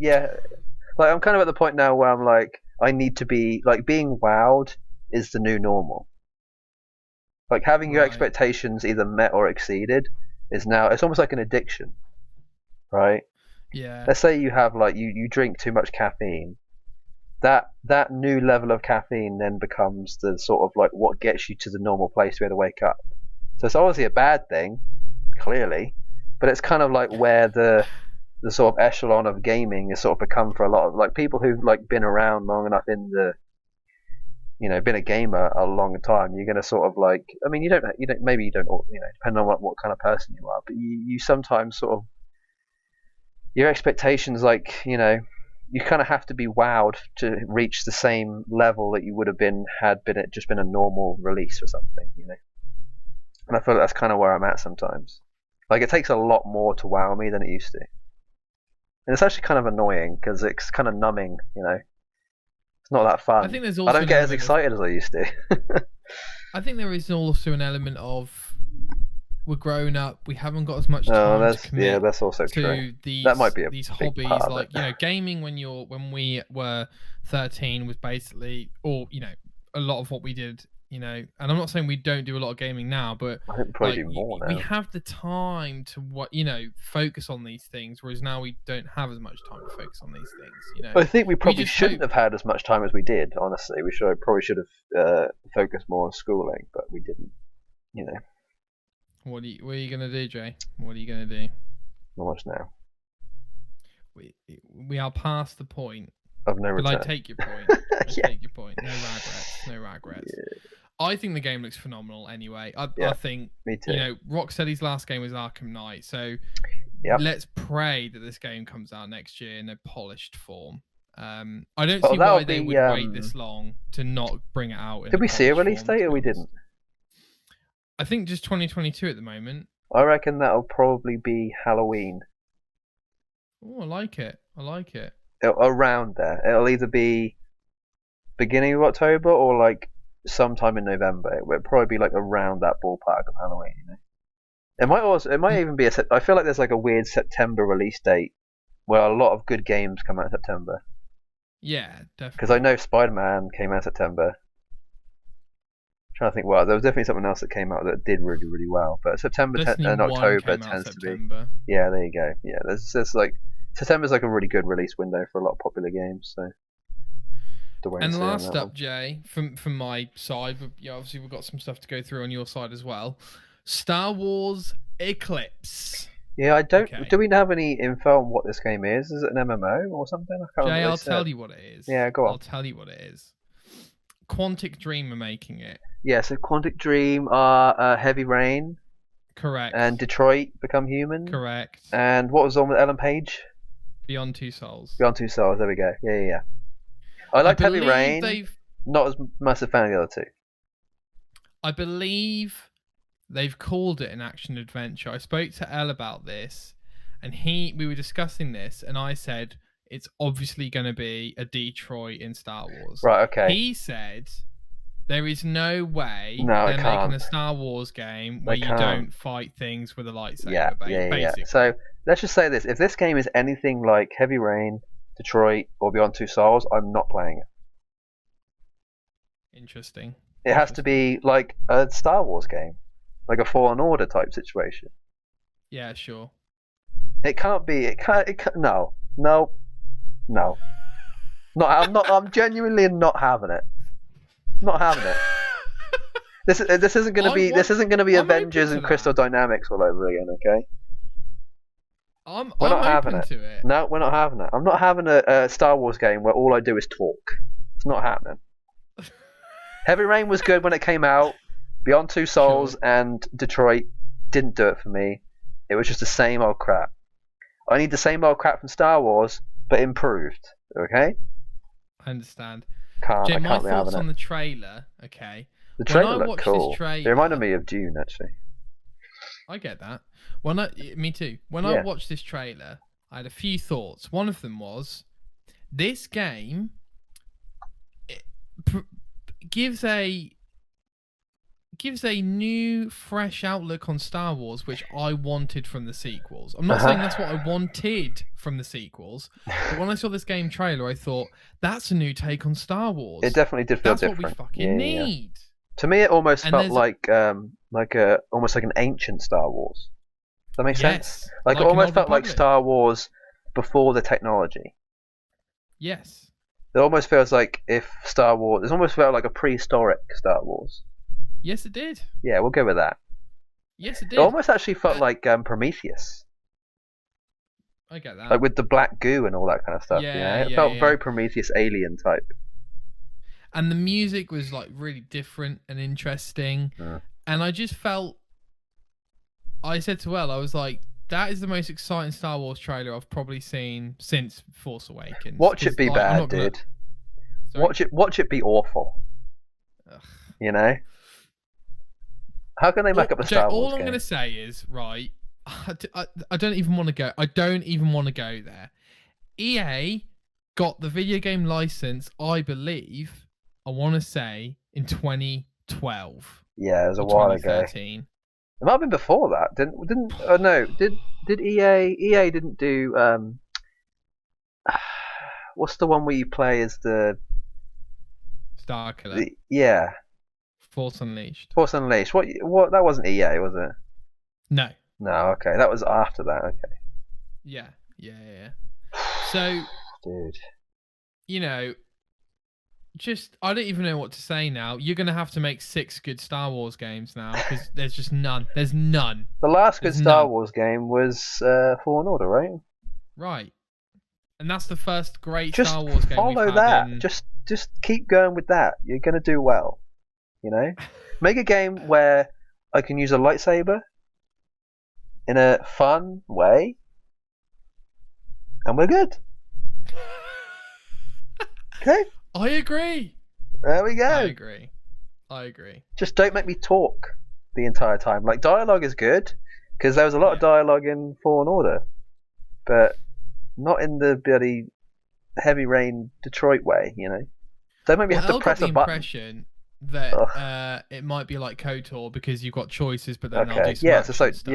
I'm kind of at the point now where I'm like, I need to be like being wowed is the new normal. Like having your expectations either met or exceeded is now, it's almost like an addiction, right? Yeah. Let's say you have like you drink too much caffeine. That new level of caffeine then becomes the sort of like what gets you to the normal place where to wake up. So it's obviously a bad thing, clearly, but it's kind of like where the sort of echelon of gaming has sort of become for a lot of like people who've like been around long enough in the been a gamer a long time. You're gonna sort of like, I mean, you don't maybe you don't depending on what kind of person you are, but you sometimes sort of your expectations like you kind of have to be wowed to reach the same level that you would have been had it just been a normal release or something, and I feel like that's kind of where I'm at sometimes. Like it takes a lot more to wow me than it used to, and it's actually kind of annoying because it's kind of numbing. It's not that fun. I think there's also I don't get as excited as I used to. I think there is also an element of we're grown up. We haven't got as much time to commit that's also to true. these, that might be these hobbies. Like gaming when we were 13 was basically, or a lot of what we did. And I'm not saying we don't do a lot of gaming now, but I think probably do more now. We have the time to focus on these things, whereas now we don't have as much time to focus on these things. I think we probably shouldn't have had as much time as we did. Honestly, we probably should have focused more on schooling, but we didn't. What are you gonna do, Jay? What are you gonna do? Not much now. We are past the point. Of no return. But I take your point. Take your point. No regrets. Yeah. I think the game looks phenomenal anyway. I think, me too. Rocksteady's last game was Arkham Knight, so let's pray that this game comes out next year in a polished form. I don't see why they would wait this long to not bring it out. Did we see a release date or we didn't? I think just 2022 at the moment. I reckon that'll probably be Halloween. Oh, I like it. Around there. It'll either be beginning of October or like sometime in November. It would probably be like around that ballpark of Halloween, It might even be I feel like there's like a weird September release date where a lot of good games come out in September. Yeah, Because I definitely. know Spider-Man came out in September. Trying to think, well, there was definitely something else that came out that did really, really well. But Destiny and 1 October came out tends to be. September. Yeah, there you go. Yeah, there's like September's like a really good release window for a lot of popular games. So to wait and And see on last that one. up, Jay, from my side, obviously we've got some stuff to go through on your side as well. Star Wars Eclipse. Yeah, I don't. Okay. Do we have any info on what this game is? Is it an MMO or something? I can't remember Jay, what I'll they said. tell you what it is. Yeah, go on. I'll tell you what it is. Quantic Dream are making it. Yeah, so Quantic Dream are Heavy Rain Correct. and Detroit Become Human. Correct. And what was on with Ellen Page? Beyond Two Souls. Beyond Two Souls. There we go. Yeah. I liked Heavy Rain. Not as massive fan of the other two. I believe they've called it an action adventure. I spoke to Elle about this, and we were discussing this, and I said it's obviously going to be a Detroit in Star Wars. Right. Okay. He said there is no way they're making a Star Wars game where you don't fight things with a lightsaber. Basically. So let's just say this: if this game is anything like Heavy Rain, Detroit, or Beyond Two Souls, I'm not playing it. Interesting. It has to be like a Star Wars game, like a Fallen Order type situation. Yeah, sure. It can't be. It can't. No. No. I'm genuinely not having it. Not having it. This isn't going to be. This isn't going to be Avengers and Crystal Dynamics all over again. Okay. We're not having it. No, we're not having it. I'm not having a Star Wars game where all I do is talk. It's not happening. Heavy Rain was good when it came out. Beyond Two Souls and Detroit didn't do it for me. It was just the same old crap. I need the same old crap from Star Wars, but improved. Okay? I understand. Jay, my thoughts on the trailer. Okay. The trailer looked cool. It reminded me of Dune, actually. I get that. Me too. When I watched this trailer, I had a few thoughts. One of them was, this game gives a new, fresh outlook on Star Wars, which I wanted from the sequels. I'm not saying that's what I wanted from the sequels, but when I saw this game trailer, I thought, that's a new take on Star Wars. It definitely did feel different. That's what we fucking need. To me, it almost felt like almost like an ancient Star Wars. Does that make sense? Like it almost felt like Star Wars before the technology. Yes. It almost feels like if Star Wars... It almost felt like a prehistoric Star Wars. Yes, it did. Yeah, we'll go with that. Yes, it did. It almost actually felt like Prometheus. I get that. Like with the black goo and all that kind of stuff. It felt very Prometheus alien type. And the music was like really different and interesting. And I just felt... I said to Elle, I was like, that is the most exciting Star Wars trailer I've probably seen since Force Awakens. Watch it be bad, dude. Watch it be awful. Ugh. You know? How can they make up a Star Wars game? All I'm going to say is, right, I don't even want to go. I don't even want to go there. EA got the video game license, I believe, I want to say, in 2012. Yeah, it was a while ago. It might have been before that. Did EA didn't do what's the one where you play as the Star Killer? Force Unleashed. Force Unleashed. What that wasn't EA, was it? No. No, okay. That was after that, okay. Yeah. So dude. You know, just I don't even know what to say now. You're gonna have to make 6 good Star Wars games now because there's just none. There's none. The last good Star Wars game was Fallen Order, right? Right. And that's the first great Star Wars game. Follow that. Just keep going with that. You're gonna do well. You know, make a game where I can use a lightsaber in a fun way, and we're good. Okay. I agree. There we go. I agree. Just don't make me talk the entire time. Like, dialogue is good, because there was a lot of dialogue in Fallen Order, but not in the bloody Heavy Rain Detroit way, you know? Don't make me have to press a button. Impression that it might be like KOTOR because you've got choices, but then they'll do some stuff.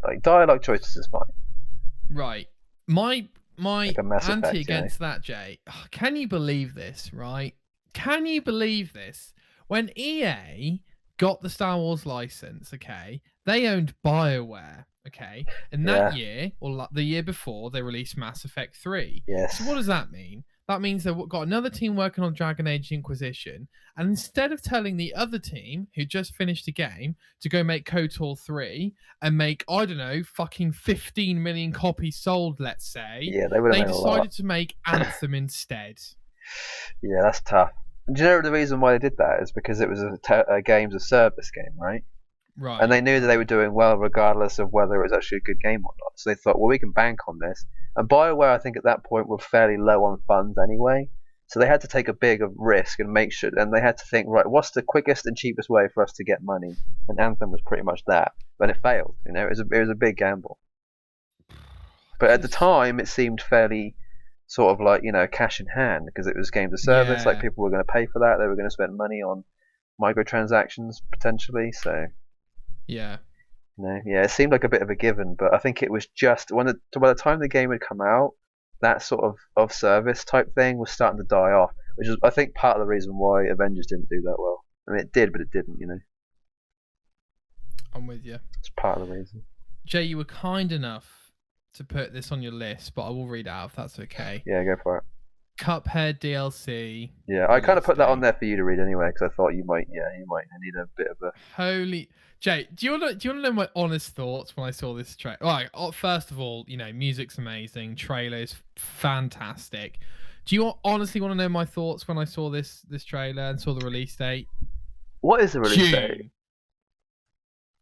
Like dialogue choices is fine. Right. My my like a Mass anti Effect, against that, Jay. Can you believe this? Right? Can you believe this? When EA got the Star Wars license, okay, they owned BioWare, okay, and that Yeah. year or the year before, they released Mass Effect 3. Yes. So what does that mean? That means they've got another team working on Dragon Age Inquisition, and instead of telling the other team who just finished a game to go make KOTOR 3 and make, I don't know, fucking 15 million copies sold, let's say, Yeah, they would have they made a lot. decided to make Anthem instead. Yeah, that's tough. Do you know the reason why they did that is because it was a games of service game, right? Right. And they knew that they were doing well regardless of whether it was actually a good game or not. So they thought, well, we can bank on this. And BioWare, I think at that point, were fairly low on funds anyway. So they had to take a big risk and make sure, and they had to think, right, what's the quickest and cheapest way for us to get money? And Anthem was pretty much that. But it failed. You know, it was a big gamble. But at the time, it seemed fairly sort of like, you know, cash in hand because it was games of service. Yeah. Like people were going to pay for that. They were going to spend money on microtransactions potentially. So Yeah. no, yeah, it seemed like a bit of a given, but I think it was just by the time the game had come out, that sort of service type thing was starting to die off, which is I think part of the reason why Avengers didn't do that well. I mean, it did, but it didn't. You know, I'm with you. it's part of the reason. Jay, you were kind enough to put this on your list, but I will read it out if that's okay. Yeah, go for it. Cuphead DLC. Yeah, I kind of put that on there for you to read anyway because I thought you might need a bit of a. Holy Jay, do you want to know my honest thoughts when I saw this trailer? Right, first of all, you know, music's amazing, trailer's fantastic. Do you honestly want to know my thoughts when I saw this trailer and saw the release date? What is the release date?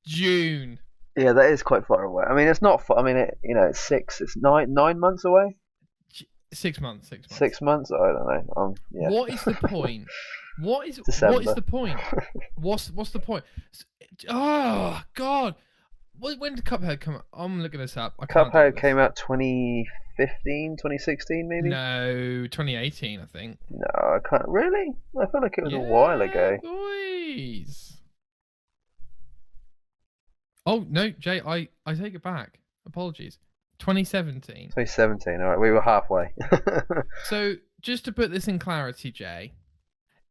June. Yeah, that is quite far away. I mean, it's not. I mean, it's 9 months away. 6 months. 6 months. I don't know. Yeah. What is the point? What is December. What is the point? What's the point? Oh God! When did Cuphead come out? I'm looking this up. Cuphead came out 2015, 2016 maybe. No, 2018, I think. No, I can't. Really? I feel like it was a while ago. Boys. Oh no, Jay, I take it back. Apologies. 2017. 2017. All right, we were halfway. So just to put this in clarity, Jay,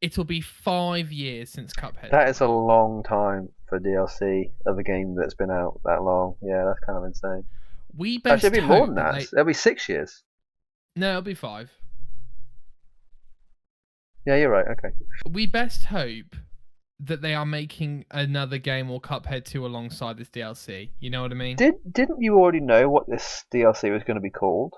it'll be 5 years since Cuphead. That is a long time for DLC of a game that's been out that long. Yeah, that's kind of insane. Actually, it'll be more than that. It'll be 6 years. No, it'll be 5. Yeah, you're right. Okay. We best hope that they are making another game or Cuphead 2 alongside this DLC. You know what I mean? Didn't you already know what this DLC was going to be called?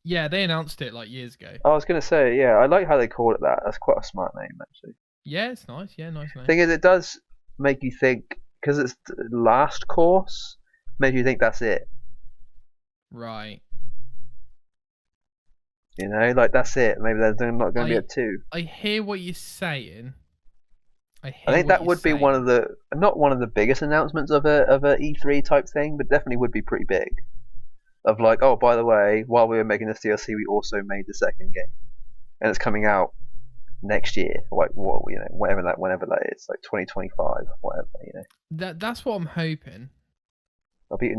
Yeah, they announced it like years ago. I was going to say, yeah, I like how they called it that. That's quite a smart name, actually. Yeah, it's nice. Yeah, nice name. Thing is, it does make you think, because it's the last course, makes you think that's it. Right. You know, like that's it. Maybe there's not going to be a 2. I hear what you're saying. I think that would be one of the not one of the biggest announcements of a E3 type thing, but definitely would be pretty big. Of like, oh, by the way, while we were making this DLC, we also made the second game, and it's coming out next year, like whenever that is, like 2025, whatever, you know. That's what I'm hoping. It'll be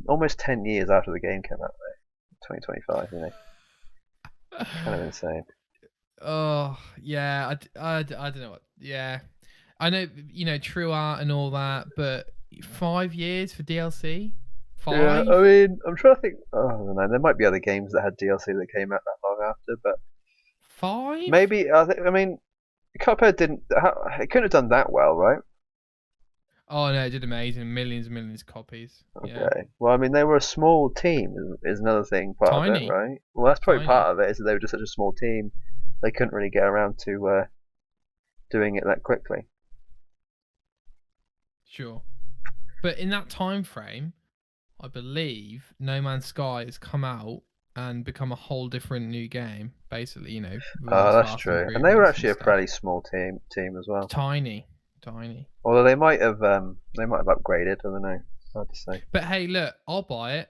almost 10 years after the game came out, though. 2025, you know. Kind of insane. Oh yeah, I don't know what. Yeah, I know, you know, True Art and all that, but 5 years for DLC? 5? Yeah, I mean, I'm trying to think. Oh, I don't know. There might be other games that had DLC that came out that long after, but 5? maybe. I mean, Cuphead didn't. It couldn't have done that well, right? Oh no, it did amazing. Millions and millions of copies. Okay. Yeah. Well, I mean, they were a small team. Is another thing part of it, right? Well, that's probably part of it. Is that they were just such a small team, they couldn't really get around to doing it that quickly. Sure. But in that time frame, I believe No Man's Sky has come out and become a whole different new game. Basically, you know. Oh, that's true. And they were actually a fairly small team as well. Tiny. Although they might have upgraded. I don't know. Hard to say. But hey, look, I'll buy it.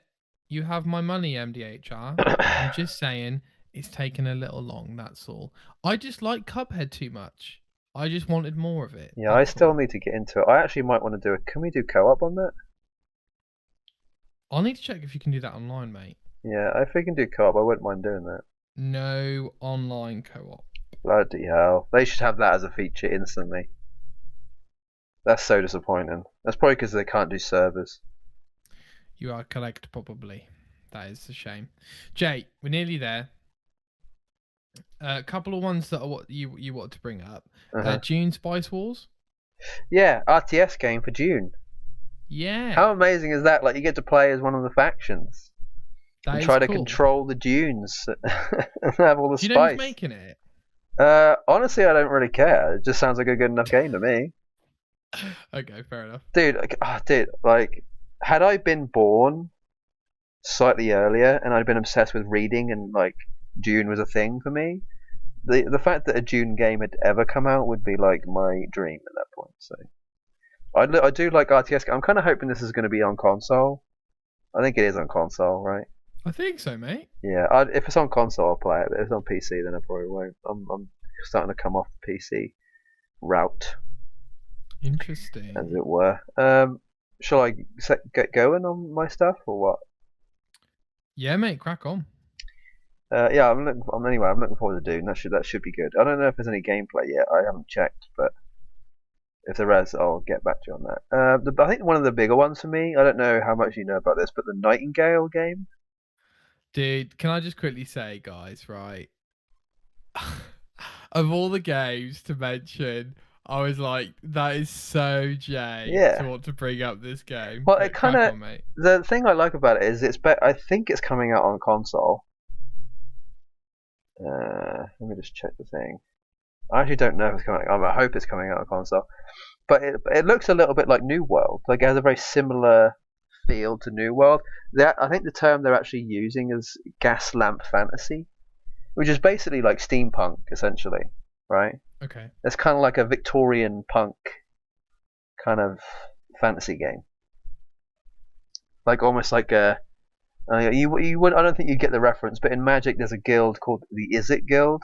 You have my money, MDHR. I'm just saying it's taken a little long. That's all. I just like Cuphead too much. I just wanted more of it. Yeah, I still need to get into it. I actually might want to do Can we do co-op on that? I'll need to check if you can do that online, mate. Yeah, if we can do co-op, I wouldn't mind doing that. No online co-op. Bloody hell. They should have that as a feature instantly. That's so disappointing. That's probably because they can't do servers. You are correct, probably. That is a shame. Jay, we're nearly there. A couple of ones that are what you want to bring up. Uh-huh. June Spice Wars. Yeah, RTS game for June. Yeah. How amazing is that? Like, you get to play as one of the factions That and is try to cool. control the dunes and have all the Do you spice. know who's making it? Honestly, I don't really care. It just sounds like a good enough game to me. Okay, fair enough. Dude, like, had I been born slightly earlier and I'd been obsessed with reading and like Dune was a thing for me, the fact that a Dune game had ever come out would be like my dream at that point. So I do like RTS. I'm kind of hoping this is going to be on console. I think it is on console, right? I think so, mate. Yeah, if it's on console, I'll play it. But if it's on PC, then I probably won't. I'm starting to come off the PC route, Interesting. as it were. Shall I get going on my stuff or what? Yeah, mate, crack on. Yeah, I'm looking forward to Dune. That should be good. I don't know if there's any gameplay yet. I haven't checked, but if there is, I'll get back to you on that. I think one of the bigger ones for me. I don't know how much you know about this, but the Nightingale game. Dude, can I just quickly say, guys, right? Of all the games to mention, I was like, that is so Jay Yeah. to want to bring up this game. Well, But it kind of. mate. The thing I like about it is I think it's coming out on console. Let me just check the thing. I actually don't know if it's coming. I hope it's coming out on console, but it looks a little bit like New World. Like it has a very similar feel to New World. I think the term they're actually using is gas lamp fantasy, which is basically like steampunk, essentially, right? Okay. It's kind of like a Victorian punk kind of fantasy game, like almost like a. You would I don't think you get the reference, but in Magic there's a guild called the Izzet Guild,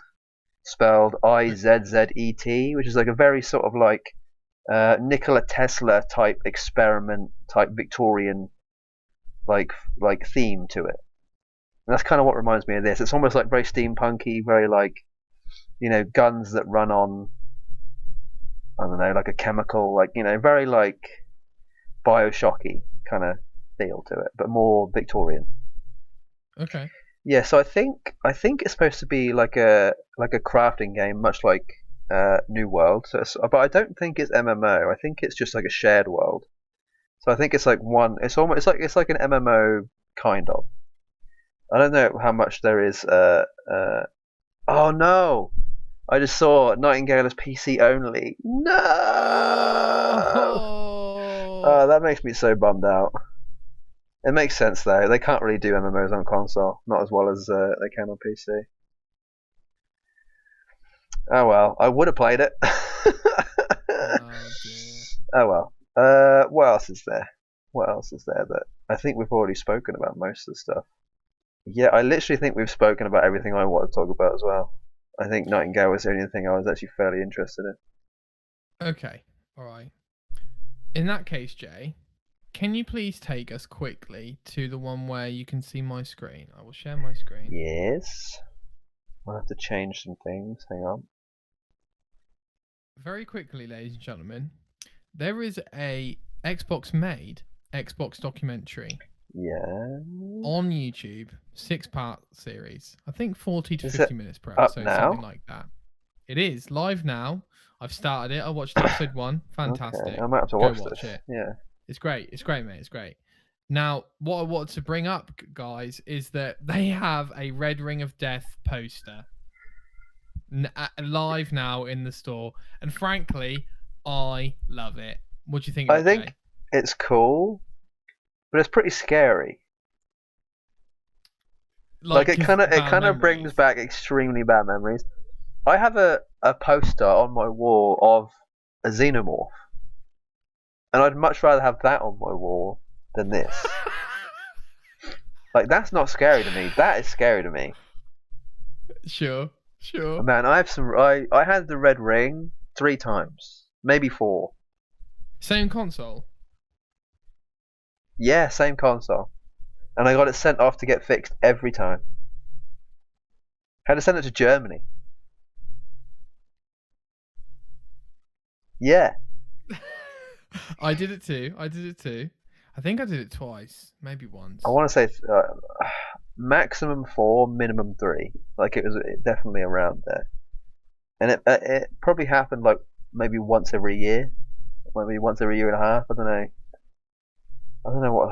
spelled Izzet, which is like a very sort of like Nikola Tesla type experiment type Victorian like theme to it. And that's kind of what reminds me of this. It's almost like very steampunky, very like guns that run on I don't know like a chemical, like very like Bioshocky kind of feel to it, but more Victorian. Okay. Yeah, so I think it's supposed to be like a crafting game, much like New World. But I don't think it's MMO. I think it's just like a shared world. So I think it's like one. It's almost it's like an MMO kind of. I don't know how much there is. Oh no! I just saw Nightingale is PC only. No! Oh, that makes me so bummed out. It makes sense though. They can't really do MMOs on console, not as well as they can on PC. Oh well, I would have played it. Oh dear. Oh well. What else is there? What else is there that I think we've already spoken about most of the stuff. Yeah, I literally think we've spoken about everything I want to talk about as well. I think Nightingale was the only thing I was actually fairly interested in. Okay. All right. In that case, Jay, can you please take us quickly to the one where you can see my screen? I will share my screen. Yes. I'll have to change some things. Hang on. Very quickly, ladies and gentlemen, there is a Xbox-made Xbox documentary. Yeah. On YouTube, 6-part series. I think 40 to 50 minutes per episode, something like that. It is live now. I've started it. I watched episode 1. Fantastic. Okay. I might have to watch it. Yeah. It's great. It's great, mate. It's great. Now, what I want to bring up, guys, is that they have a Red Ring of Death poster live now in the store, and frankly, I love it. What do you think? I think it's cool, but it's pretty scary. Like it kind of brings back extremely bad memories. I have a poster on my wall of a xenomorph, and I'd much rather have that on my wall than this. Like that's not scary to me. That is scary to me. Sure. Man, I have some. I had the Red Ring 3 times, maybe 4. Same console. Yeah, same console. and I got it sent off to get fixed every time. Had to send it to Germany. Yeah. I did it too. I think I did it twice, maybe once. I want to say maximum 4, minimum 3. Like it was definitely around there, and it probably happened like maybe once every year, maybe once every year and a half. I don't know. I don't know what.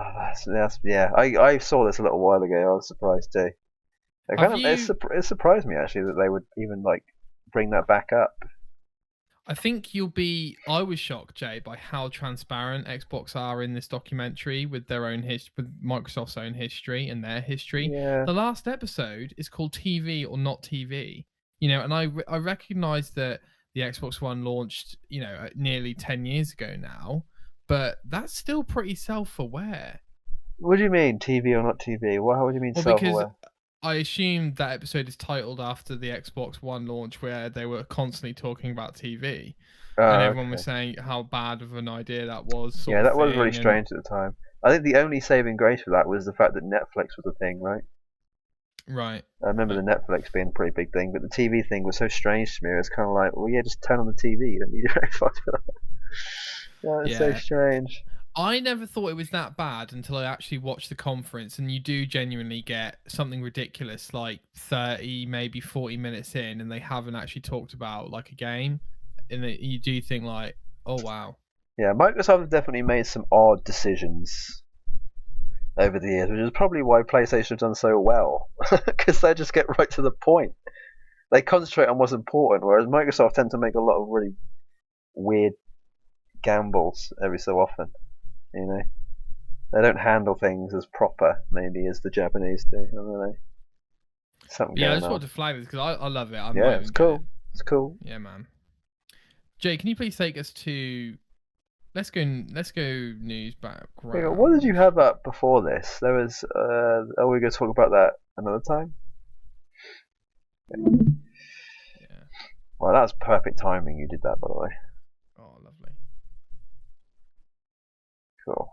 Yeah. I saw this a little while ago. I was surprised too. It surprised me actually that they would even like bring that back up. I think I was shocked, Jay, by how transparent Xbox are in this documentary with their own with Microsoft's own history and their history. Yeah. The last episode is called TV or Not TV, and I recognize that the Xbox One launched, nearly 10 years ago now, but that's still pretty self-aware. What do you mean, TV or not TV? How would you mean self-aware? Because I assumed that episode is titled after the Xbox One launch, where they were constantly talking about TV, and everyone was saying how bad of an idea that was. Yeah, that was really strange at the time. I think the only saving grace for that was the fact that Netflix was a thing, right? Right. I remember the Netflix being a pretty big thing, but the TV thing was so strange to me. It was kind of like, well, yeah, just turn on the TV. You don't need your Xbox for that. Yeah, it's so strange. I never thought it was that bad until I actually watched the conference, and you do genuinely get something ridiculous like 30, maybe 40 minutes in, and they haven't actually talked about like a game, and you do think like, oh wow. Yeah, Microsoft have definitely made some odd decisions over the years, which is probably why PlayStation have done so well, because they just get right to the point. They concentrate on what's important, whereas Microsoft tend to make a lot of really weird gambles every so often. They don't handle things as proper, maybe, as the Japanese do. I don't know. Something I just wanted to flag this because I love it. It's cool. It's cool. Yeah, man. Jay, can you please take us to? Let's go news background. What did you have up before this? There was. Are we going to talk about that another time? Yeah. Well, that's perfect timing. You did that, by the way. Oh, lovely. Cool.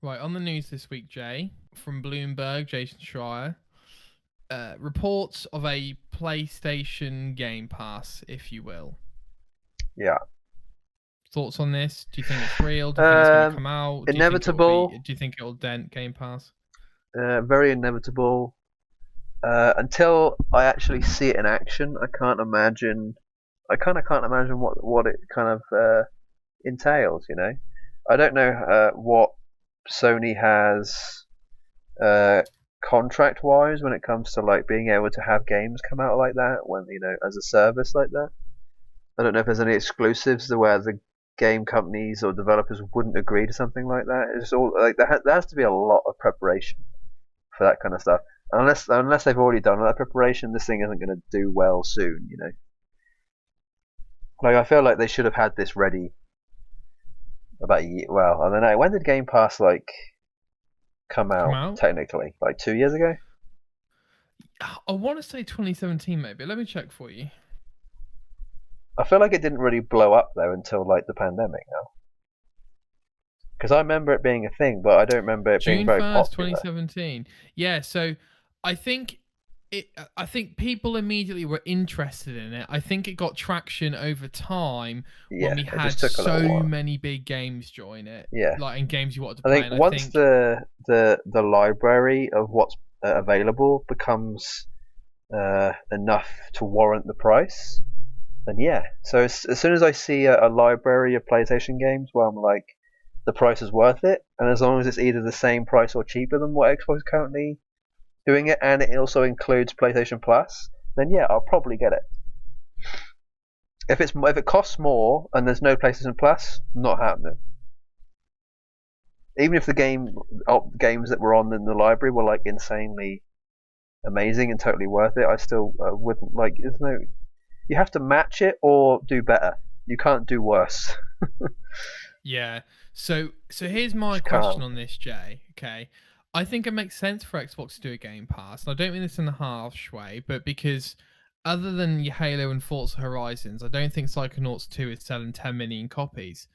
Right, on the news this week, Jay, from Bloomberg, Jason Schreier, reports of a PlayStation Game Pass, if you will. Yeah. Thoughts on this? Do you think it's real? Do you think it's going to come out? Inevitable. Do you think it'll dent Game Pass? Very inevitable. Until I actually see it in action, I can't imagine. I kind of can't imagine what it kind of entails. I don't know what Sony has contract-wise when it comes to like being able to have games come out like that when as a service like that. I don't know if there's any exclusives to where the game companies or developers wouldn't agree to something like that. It's all like there has to be a lot of preparation for that kind of stuff. Unless they've already done all that preparation, this thing isn't going to do well soon. Like I feel like they should have had this ready about a year. Well, I don't know. When did Game Pass come out? Technically, like 2 years ago. I want to say 2017, maybe. Let me check for you. I feel like it didn't really blow up though until like the pandemic now. Because I remember it being a thing, but I don't remember it being very popular. June 1st, 2017. Yeah, so I think people immediately were interested in it. I think it got traction over time when we had so many big games join it. Yeah, like in games you wanted to play. I think once the library of what's available becomes enough to warrant the price, then yeah. So as soon as I see a library of PlayStation games where I'm like, the price is worth it, and as long as it's either the same price or cheaper than what Xbox is currently doing it, and it also includes PlayStation Plus, then yeah, I'll probably get it. If it costs more and there's no PlayStation Plus, not happening. Even if the games that were on in the library were like insanely amazing and totally worth it, I still wouldn't like. There's no. You have to match it or do better. You can't do worse. Yeah. So here's my question on this, Jay. Okay. I think it makes sense for Xbox to do a Game Pass. And I don't mean this in a harsh way, but because other than your Halo and Forza Horizons, I don't think Psychonauts 2 is selling 10 million copies.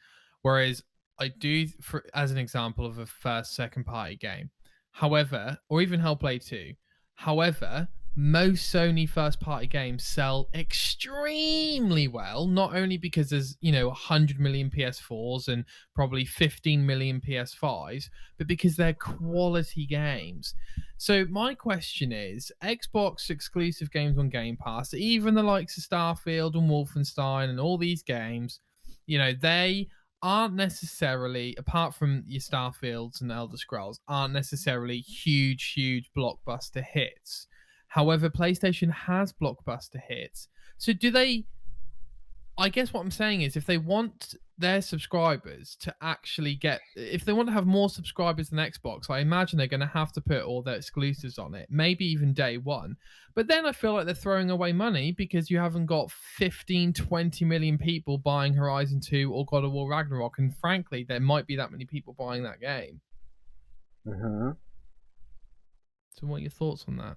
Whereas I do, as an example of a first, second party game. However, or even Hellblade 2. However, most Sony first party games sell extremely well, not only because there's, 100 million PS4s and probably 15 million PS5s, but because they're quality games. So my question is, Xbox exclusive games on Game Pass, even the likes of Starfield and Wolfenstein and all these games, they aren't necessarily, apart from your Starfields and Elder Scrolls, aren't necessarily huge blockbuster hits. However, PlayStation has blockbuster hits. So do they... I guess what I'm saying is, if they want their subscribers to actually get... If they want to have more subscribers than Xbox, I imagine they're going to have to put all their exclusives on it, maybe even day one. But then I feel like they're throwing away money because you haven't got 15, 20 million people buying Horizon 2 or God of War Ragnarok. And frankly, there might be that many people buying that game. Mm-hmm. So what are your thoughts on that?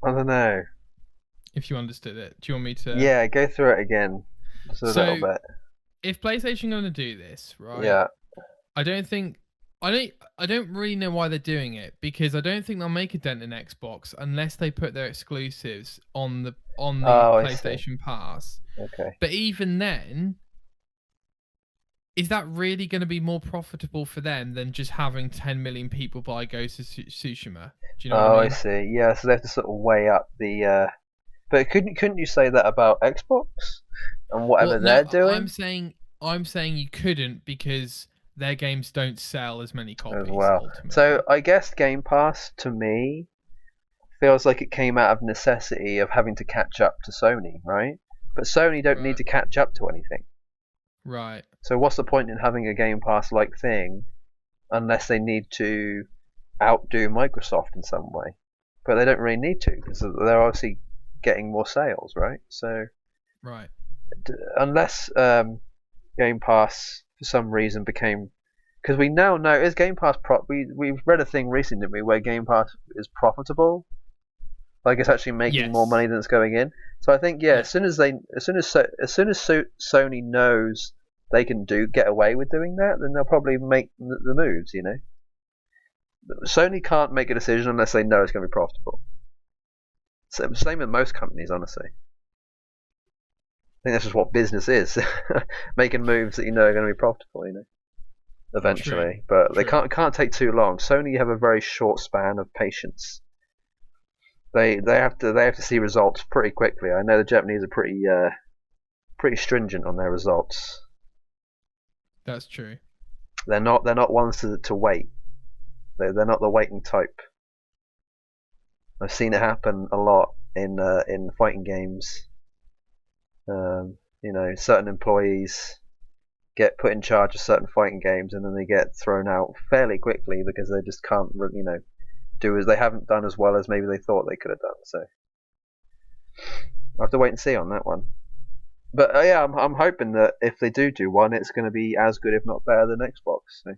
I don't know. If you understood it. Do you want me to... Yeah, go through it again. Just a little bit. If PlayStation going to do this, right? Yeah. I don't really know why they're doing it, because I don't think they'll make a dent in Xbox unless they put their exclusives on the PlayStation Pass. Okay. But even then, is that really going to be more profitable for them than just having 10 million people buy Ghost of Tsushima? Do you know what I mean? I see. Yeah, so they have to sort of weigh up the... But couldn't you say that about Xbox and whatever they're doing? I'm saying you couldn't, because their games don't sell as many copies. As well. Ultimately. So I guess Game Pass, to me, feels like it came out of necessity of having to catch up to Sony, right? But Sony don't need to catch up to anything. Right. So what's the point in having a Game Pass-like thing unless they need to outdo Microsoft in some way? But they don't really need to, because they're obviously getting more sales, right? So right. Unless Game Pass for some reason became, because we now know, is Game Pass we've read a thing recently, didn't we, where Game Pass is profitable, like it's actually making more money than it's going in. So I think as soon as Sony knows they can get away with doing that, then they'll probably make the moves. Sony can't make a decision unless they know it's going to be profitable. So, same with most companies, honestly. I think that's just what business is. Making moves that are going to be profitable, eventually. True. But they can't take too long. Sony have a very short span of patience. They have to see results pretty quickly. I know the Japanese are pretty stringent on their results. That's true. They're not ones to wait. They're not the waiting type. I've seen it happen a lot in fighting games. Certain employees get put in charge of certain fighting games, and then they get thrown out fairly quickly because they just can't, they haven't done as well as maybe they thought they could have done. So I have to wait and see on that one. But I'm hoping that if they do one, it's going to be as good, if not better, than Xbox. So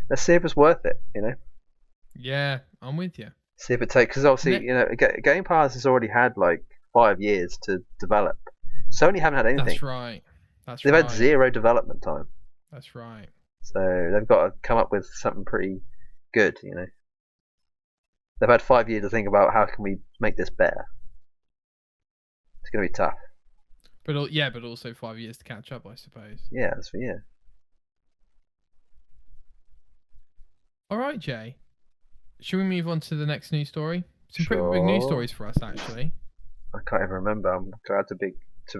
let's see if it's worth it. Yeah, I'm with you. See if it takes, because obviously Game Pass has already had like 5 years to develop. Sony haven't had anything. That's right. They've had 0 development time. That's right. So they've got to come up with something pretty good. They've had 5 years to think about how can we make this better. It's going to be tough. But also 5 years to catch up, I suppose. Yeah, All right, Jay. Should we move on to the next news story? Some pretty big news stories for us, actually. I can't even remember. I'm glad to be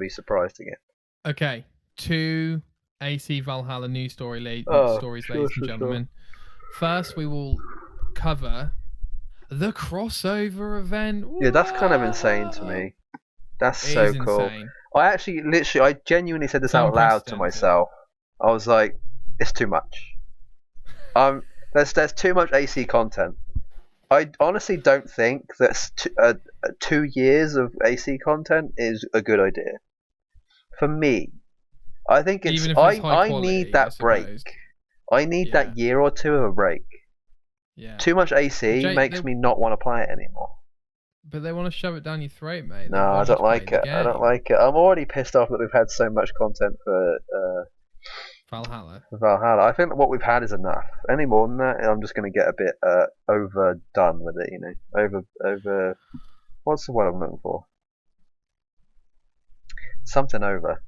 surprised again. Okay, 2 AC Valhalla news stories, ladies and gentlemen. First, we will cover the crossover event. Yeah, that's kind of insane to me. That's so cool. Insane. I genuinely said this out loud to myself. I was like, it's too much. There's too much AC content. I honestly don't think that 2 years of AC content is a good idea. For me, I think I need that break. I need that year or two of a break. Yeah. Too much AC makes me not want to play it anymore. But they want to shove it down your throat, mate. No, They I want you don't to play like the it. I don't game. like it. I'm already pissed off that we've had so much content for Valhalla. Valhalla. I think that what we've had is enough. Any more than that, I'm just going to get a bit overdone with it. You know, over. What's the word I'm looking for? Something over.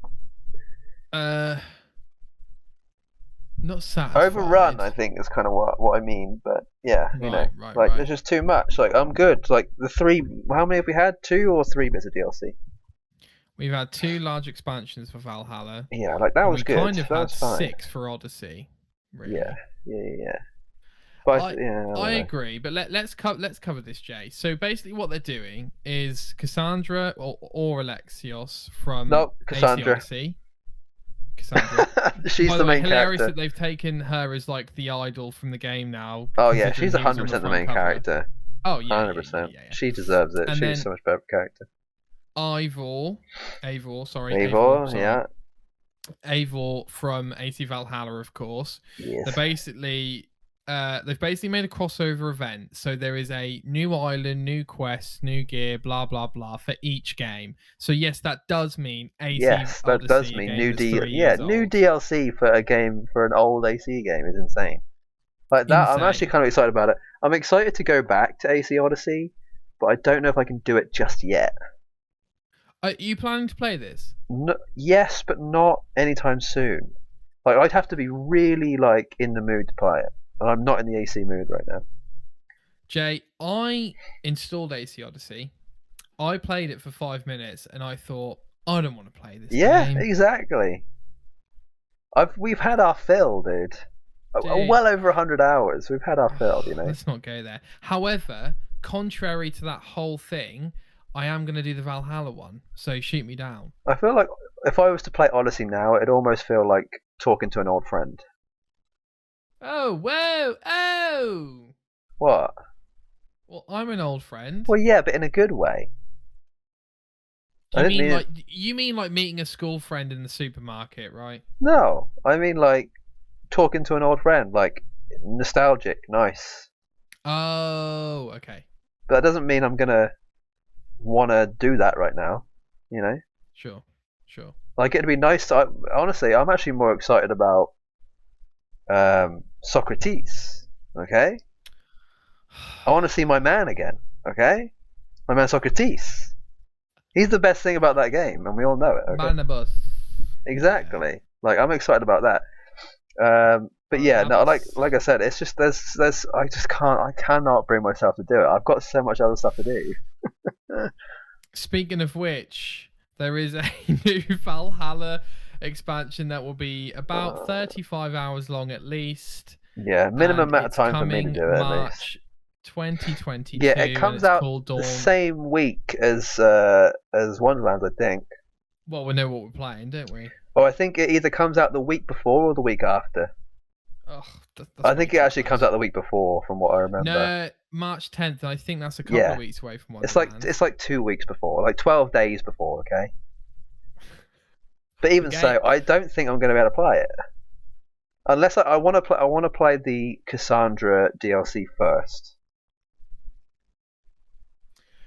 Not satisfied. Overrun, I think, is kind of what I mean. But yeah, you know, Right. there's just too much. Like, I'm good. Like the three. How many have we had? 2 or 3 bits of DLC? We've had 2 large expansions for Valhalla. Yeah, like that and was we good. kind of that had was fine. 6 for Odyssey. Really. Yeah. But I agree, but let's cover this, Jay. So basically, what they're doing is Cassandra or Alexios from Cassandra. AC Odyssey. Cassandra. She's the main hilarious character. that they've taken her as like the idol from the game now. Oh yeah, she's considering he was 100% on the main front cover. character. Oh yeah, 100%. yeah. She deserves it. And She's then so much better character. Eivor, sorry. Yeah. Eivor from AC Valhalla, of course. Yes. They've basically made a crossover event. So there is a new island, new quest, new gear, blah blah blah for each game. So yes, that does mean AC. Yes, that Odyssey, does mean new new DLC for a game for an old AC game is insane. Like that, I'm actually kind of excited about it. I'm excited to go back to AC Odyssey, but I don't know if I can do it just yet. Are you planning to play this? No, yes, but not anytime soon. Like I'd have to be really like in the mood to play it, and I'm not in the AC mood right now. Jay, I installed AC Odyssey. I played it for 5 minutes, and I thought I don't want to play this. Yeah, game. Exactly. We've had our fill, dude. Well over 100 hours. We've had our fill, you know. Let's not go there. However, contrary to that whole thing, I am going to do the Valhalla one, so shoot me down. I feel like if I was to play Odyssey now, it'd almost feel like talking to an old friend. Oh, whoa, oh! What? Well, I'm an old friend. Well, yeah, but in a good way. You mean like meeting a school friend in the supermarket, right? No, I mean like talking to an old friend, like nostalgic, nice. Oh, okay. But that doesn't mean I'm gonna want to do that right now, you know. Sure. Like it'd be nice to. Honestly, I'm actually more excited about Socrates. Okay. I want to see my man again. Okay, my man Socrates. He's the best thing about that game, and we all know it. Okay? Barnabas. Exactly. Yeah. Like I'm excited about that. But yeah, no, like I said, it's just there's I cannot bring myself to do it. I've got so much other stuff to do. Speaking of which, there is a new Valhalla expansion that will be about 35 hours long at least. Yeah, minimum amount of time for me to do it. March 2022. Yeah, it comes out the same week as Wonderlands, I think. Well, we know what we're playing, don't we? Oh, I think it either comes out the week before or the week after. Oh, I think it actually comes out the week before, from what I remember. No, March 10th. I think that's a couple of weeks away from Wonderlands. It's like 2 weeks before, like 12 days before. Okay. But even so, I don't think I'm going to be able to play it unless I want to play. I want to play the Cassandra DLC first.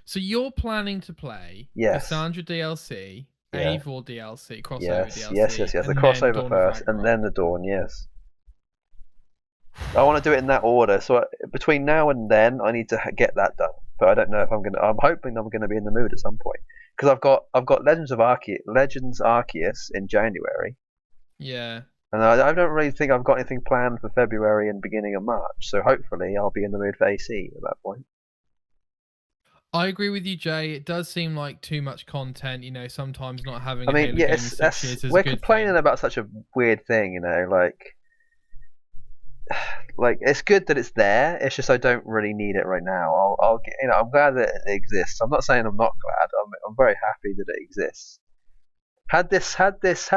So you're planning to play Cassandra DLC, Eivor DLC, crossover DLC. Yes. The crossover first, and then the Dawn. Yes. I want to do it in that order. So between now and then, I need to get that done. But I don't know if I'm gonna. I'm hoping I'm gonna be in the mood at some point because I've got Legends Arceus in January. Yeah. And I don't really think I've got anything planned for February and beginning of March. So hopefully I'll be in the mood for AC at that point. I agree with you, Jay. It does seem like too much content. You know, sometimes not having. I mean, yeah, we're complaining about such a weird thing. You know, like it's good that it's there. It's just I don't really need it right now. I'll get, you know, I'm glad that it exists. I'm not saying I'm not glad. I'm very happy that it exists. Had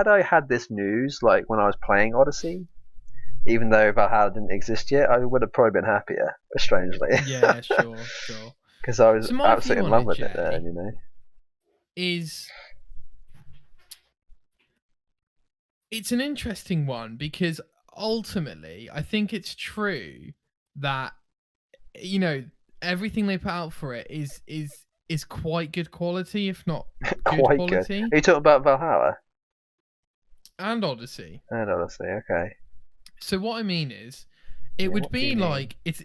I had this news like when I was playing Odyssey, even though Valhalla didn't exist yet, I would have probably been happier. Strangely. Yeah, sure. Because I was absolutely in love with it then, you know. It's an interesting one because ultimately I think it's true that, you know, everything they put out for it is is quite good quality, if not good Quite good. quality, Are you talking about Valhalla? and Odyssey. And Odyssey, okay. So what I mean is, it Yeah, would what do you be mean? like it's.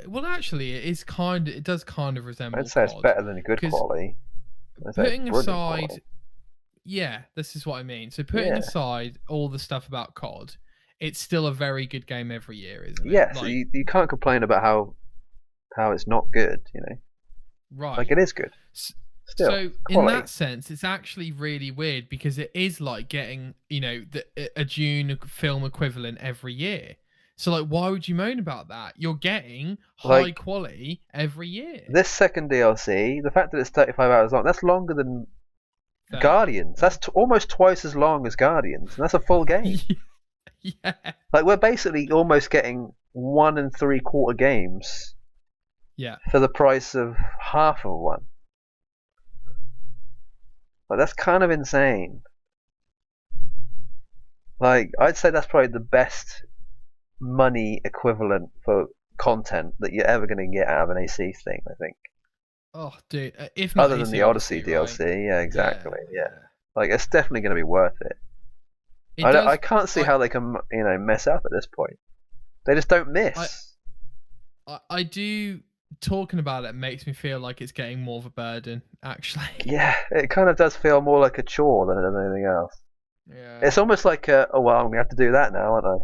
Well, actually, it does kind of I'd resemble say it's COD better than good because quality. I'd say it's putting brilliant quality. aside, yeah, this is what I mean. So putting Yeah. aside all the stuff about COD, it's still a very good game every year, isn't it? Yes, you can't complain about how it's not good, you know. Like Right. it is good. Still, So in quality. that sense, it's actually really weird because it is like getting, a June film equivalent every year. So like, why would you moan about that? You're getting high Like quality every year. this second DLC, the fact that it's 35 hours long, that's longer than 30. Guardians. That's almost twice as long as Guardians, and that's a full game. Yeah. Like we're basically almost getting 1 3/4 games Yeah. for the price of half of one. Like that's kind of insane. Like I'd say that's probably the best money equivalent for content that you're ever going to get out of an AC thing. I think, Oh, dude. If not other than AC the Odyssey Odyssey, right? DLC. Yeah, Yeah. exactly. Yeah, Yeah. like it's definitely going to be worth it. It I does. can't see I. how they can mess up at this point. They just don't I. miss. I do. Talking about it makes me feel like it's getting more of a burden. Actually. Yeah, it kind of does feel more like a chore than anything else. Yeah. It's almost like oh well, I'm gonna have to do that now, aren't I?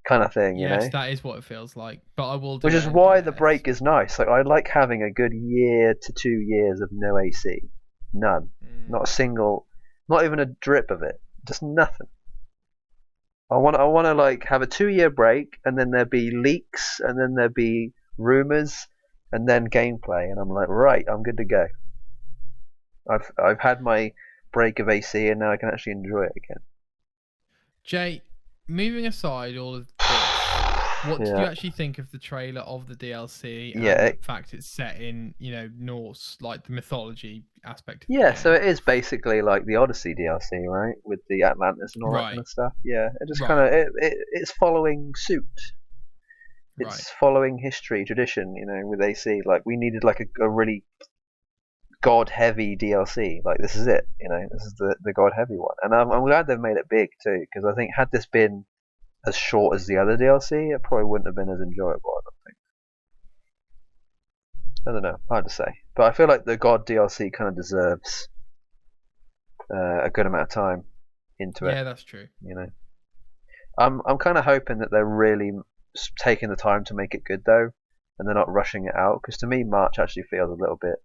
Kind of thing, you Yes, know. that is what it feels like. But I will Which do it is why the anyways. break is nice. Like I like having a good year to 2 years of no AC, none, not a Mm. single, not even a drip of it, just nothing. I want to like have a 2 year break, and then there be leaks, and then there be rumors, and then gameplay, and I'm like, right, I'm good to go. I've had my break of AC, and now I can actually enjoy it again. Jay, moving aside all of this, what did you Yeah, actually think of the trailer of the DLC yeah, and the fact it's set in, Norse, like the mythology aspect of the yeah. So game? it is basically like the Odyssey DLC, right, with the Atlantis and all that kind Right, of stuff. Yeah, it just kind right, of it's following suit. right. It's following history, tradition. You know, with AC, like we needed like a really god heavy DLC. Like this is it. You know, this is the god heavy one, and I'm glad they've made it big too, because I think had this been as short as the other DLC, it probably wouldn't have been as enjoyable. I don't think. I don't know, hard to say, but I feel like the God DLC kind of deserves a good amount of time into it. Yeah, that's true. You know, I'm kind of hoping that they're really taking the time to make it good though, and they're not rushing it out. Because to me, March actually feels a little bit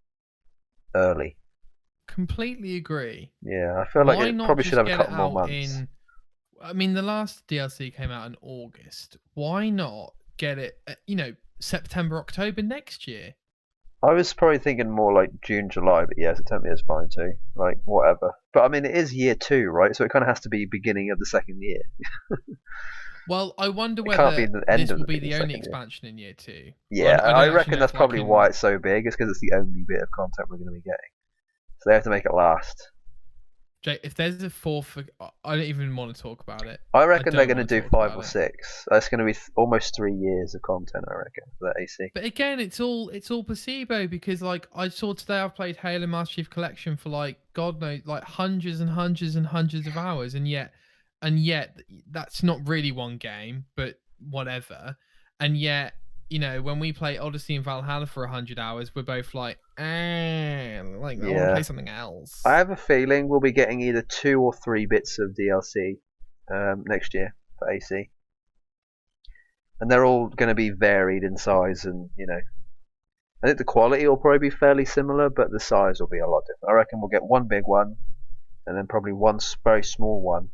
early. Completely agree. Yeah, I feel like Why it not probably should just have a get it couple more out months. in? I mean, the last DLC came out in August. Why not get it, September, October next year? I was probably thinking more like June, July, but yeah, September is fine too. Like whatever. But I mean, it is year 2, right? So it kind of has to be beginning of the second year. Well, I wonder It can't be whether the end this of will the be the only second year. expansion in year two. Yeah, I I don't actually reckon know that's if, like, probably why it's so big. It's because it's the only bit of content we're going to be getting. So they have to make it last. Jay, if there's a fourth, I don't even want to talk about it. I I reckon they're don't going to want to do talk 5 about or it. 6. That's going to be almost 3 years of content, I reckon, for that AC. But again, it's all placebo because, like, I saw today I've played Halo Master Chief Collection for, like, God knows, like, hundreds and hundreds and hundreds of hours, and yet that's not really one game, but whatever. And yet, when we play Odyssey and Valhalla for 100 hours, we're both like, like, I want to Yeah. play something else. I have a feeling we'll be getting either 2 or 3 bits of DLC next year for AC. And they're all going to be varied in size, and I think the quality will probably be fairly similar, but the size will be a lot different. I reckon we'll get one big one, and then probably one very small one,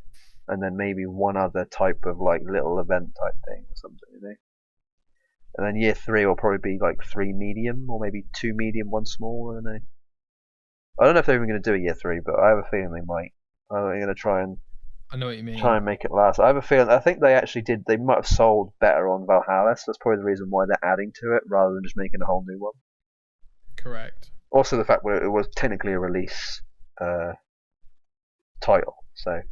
and then maybe one other type of like little event type thing or something. And then year 3 will probably be like 3 medium, or maybe 2 medium, 1 small. I don't know. I don't know if they're even going to do a year 3, but I have a feeling they might. They're going to I know what you try mean. and make it last. I have a feeling. I think they actually did. They might have sold better on Valhalla, so that's probably the reason why they're adding to it rather than just making a whole new one. Correct. Also, the fact that it was technically a release uh, title, so I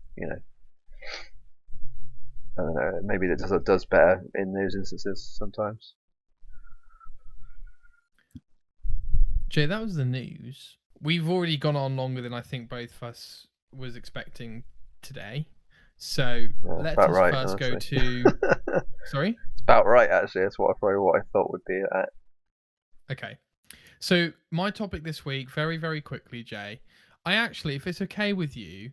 don't know. Maybe it does better in those instances sometimes. Jay, that was the news. We've already gone on longer than I think both of us was expecting today. So let us right, first honestly. go to. Sorry? It's about right, actually. That's probably what I thought would be at. Okay. So my topic this week, very, very quickly, Jay. I actually, if it's okay with you,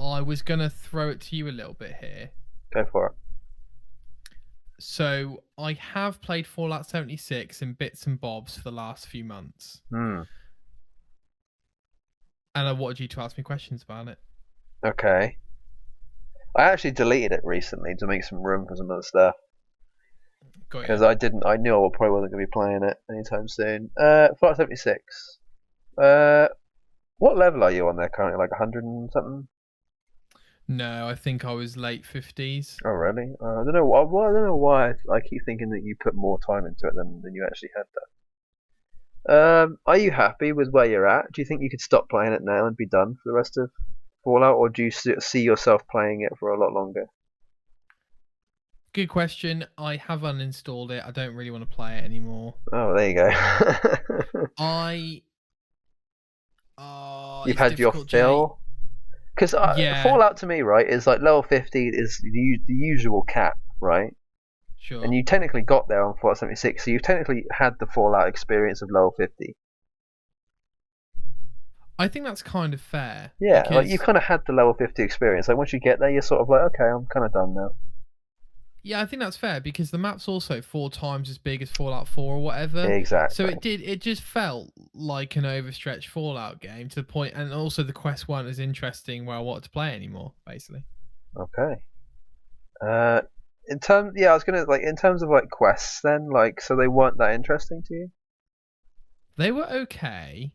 I was going to throw it to you a little bit here. Go for it. So I have played Fallout 76 in bits and bobs for the last few months. And I wanted you to ask me questions about it. Okay. I actually deleted it recently to make some room for some other stuff. Because I knew I probably wasn't going to be playing it anytime soon. Fallout 76. What level are you on there currently? Like 100 and something? No, I think I was late 50s. Oh, really? I don't know. I don't know why I keep thinking that you put more time into it than you actually had that. Are you happy with where you're at? Do you think you could stop playing it now and be done for the rest of Fallout, or do you see yourself playing it for a lot longer? Good question. I have uninstalled it. I don't really want to play it anymore. Oh, there you go. You've had your fill. Because Fallout to me, right, is like level 50 is the usual cap, right? Sure. And you technically got there on Fallout 76, so you've technically had the Fallout experience of level 50. I think that's kind of fair. Yeah, like you kind of had the level 50 experience. Like once you get there, you're sort of like, okay, I'm kind of done now. Yeah, I think that's fair because the map's also 4 times as big as Fallout 4 or whatever. Exactly. So it just felt like an overstretched Fallout game to the point, and also the quests weren't as interesting where I wanted to play anymore, basically. Okay. I was gonna in terms of like quests then, like so they weren't that interesting to you? They were okay.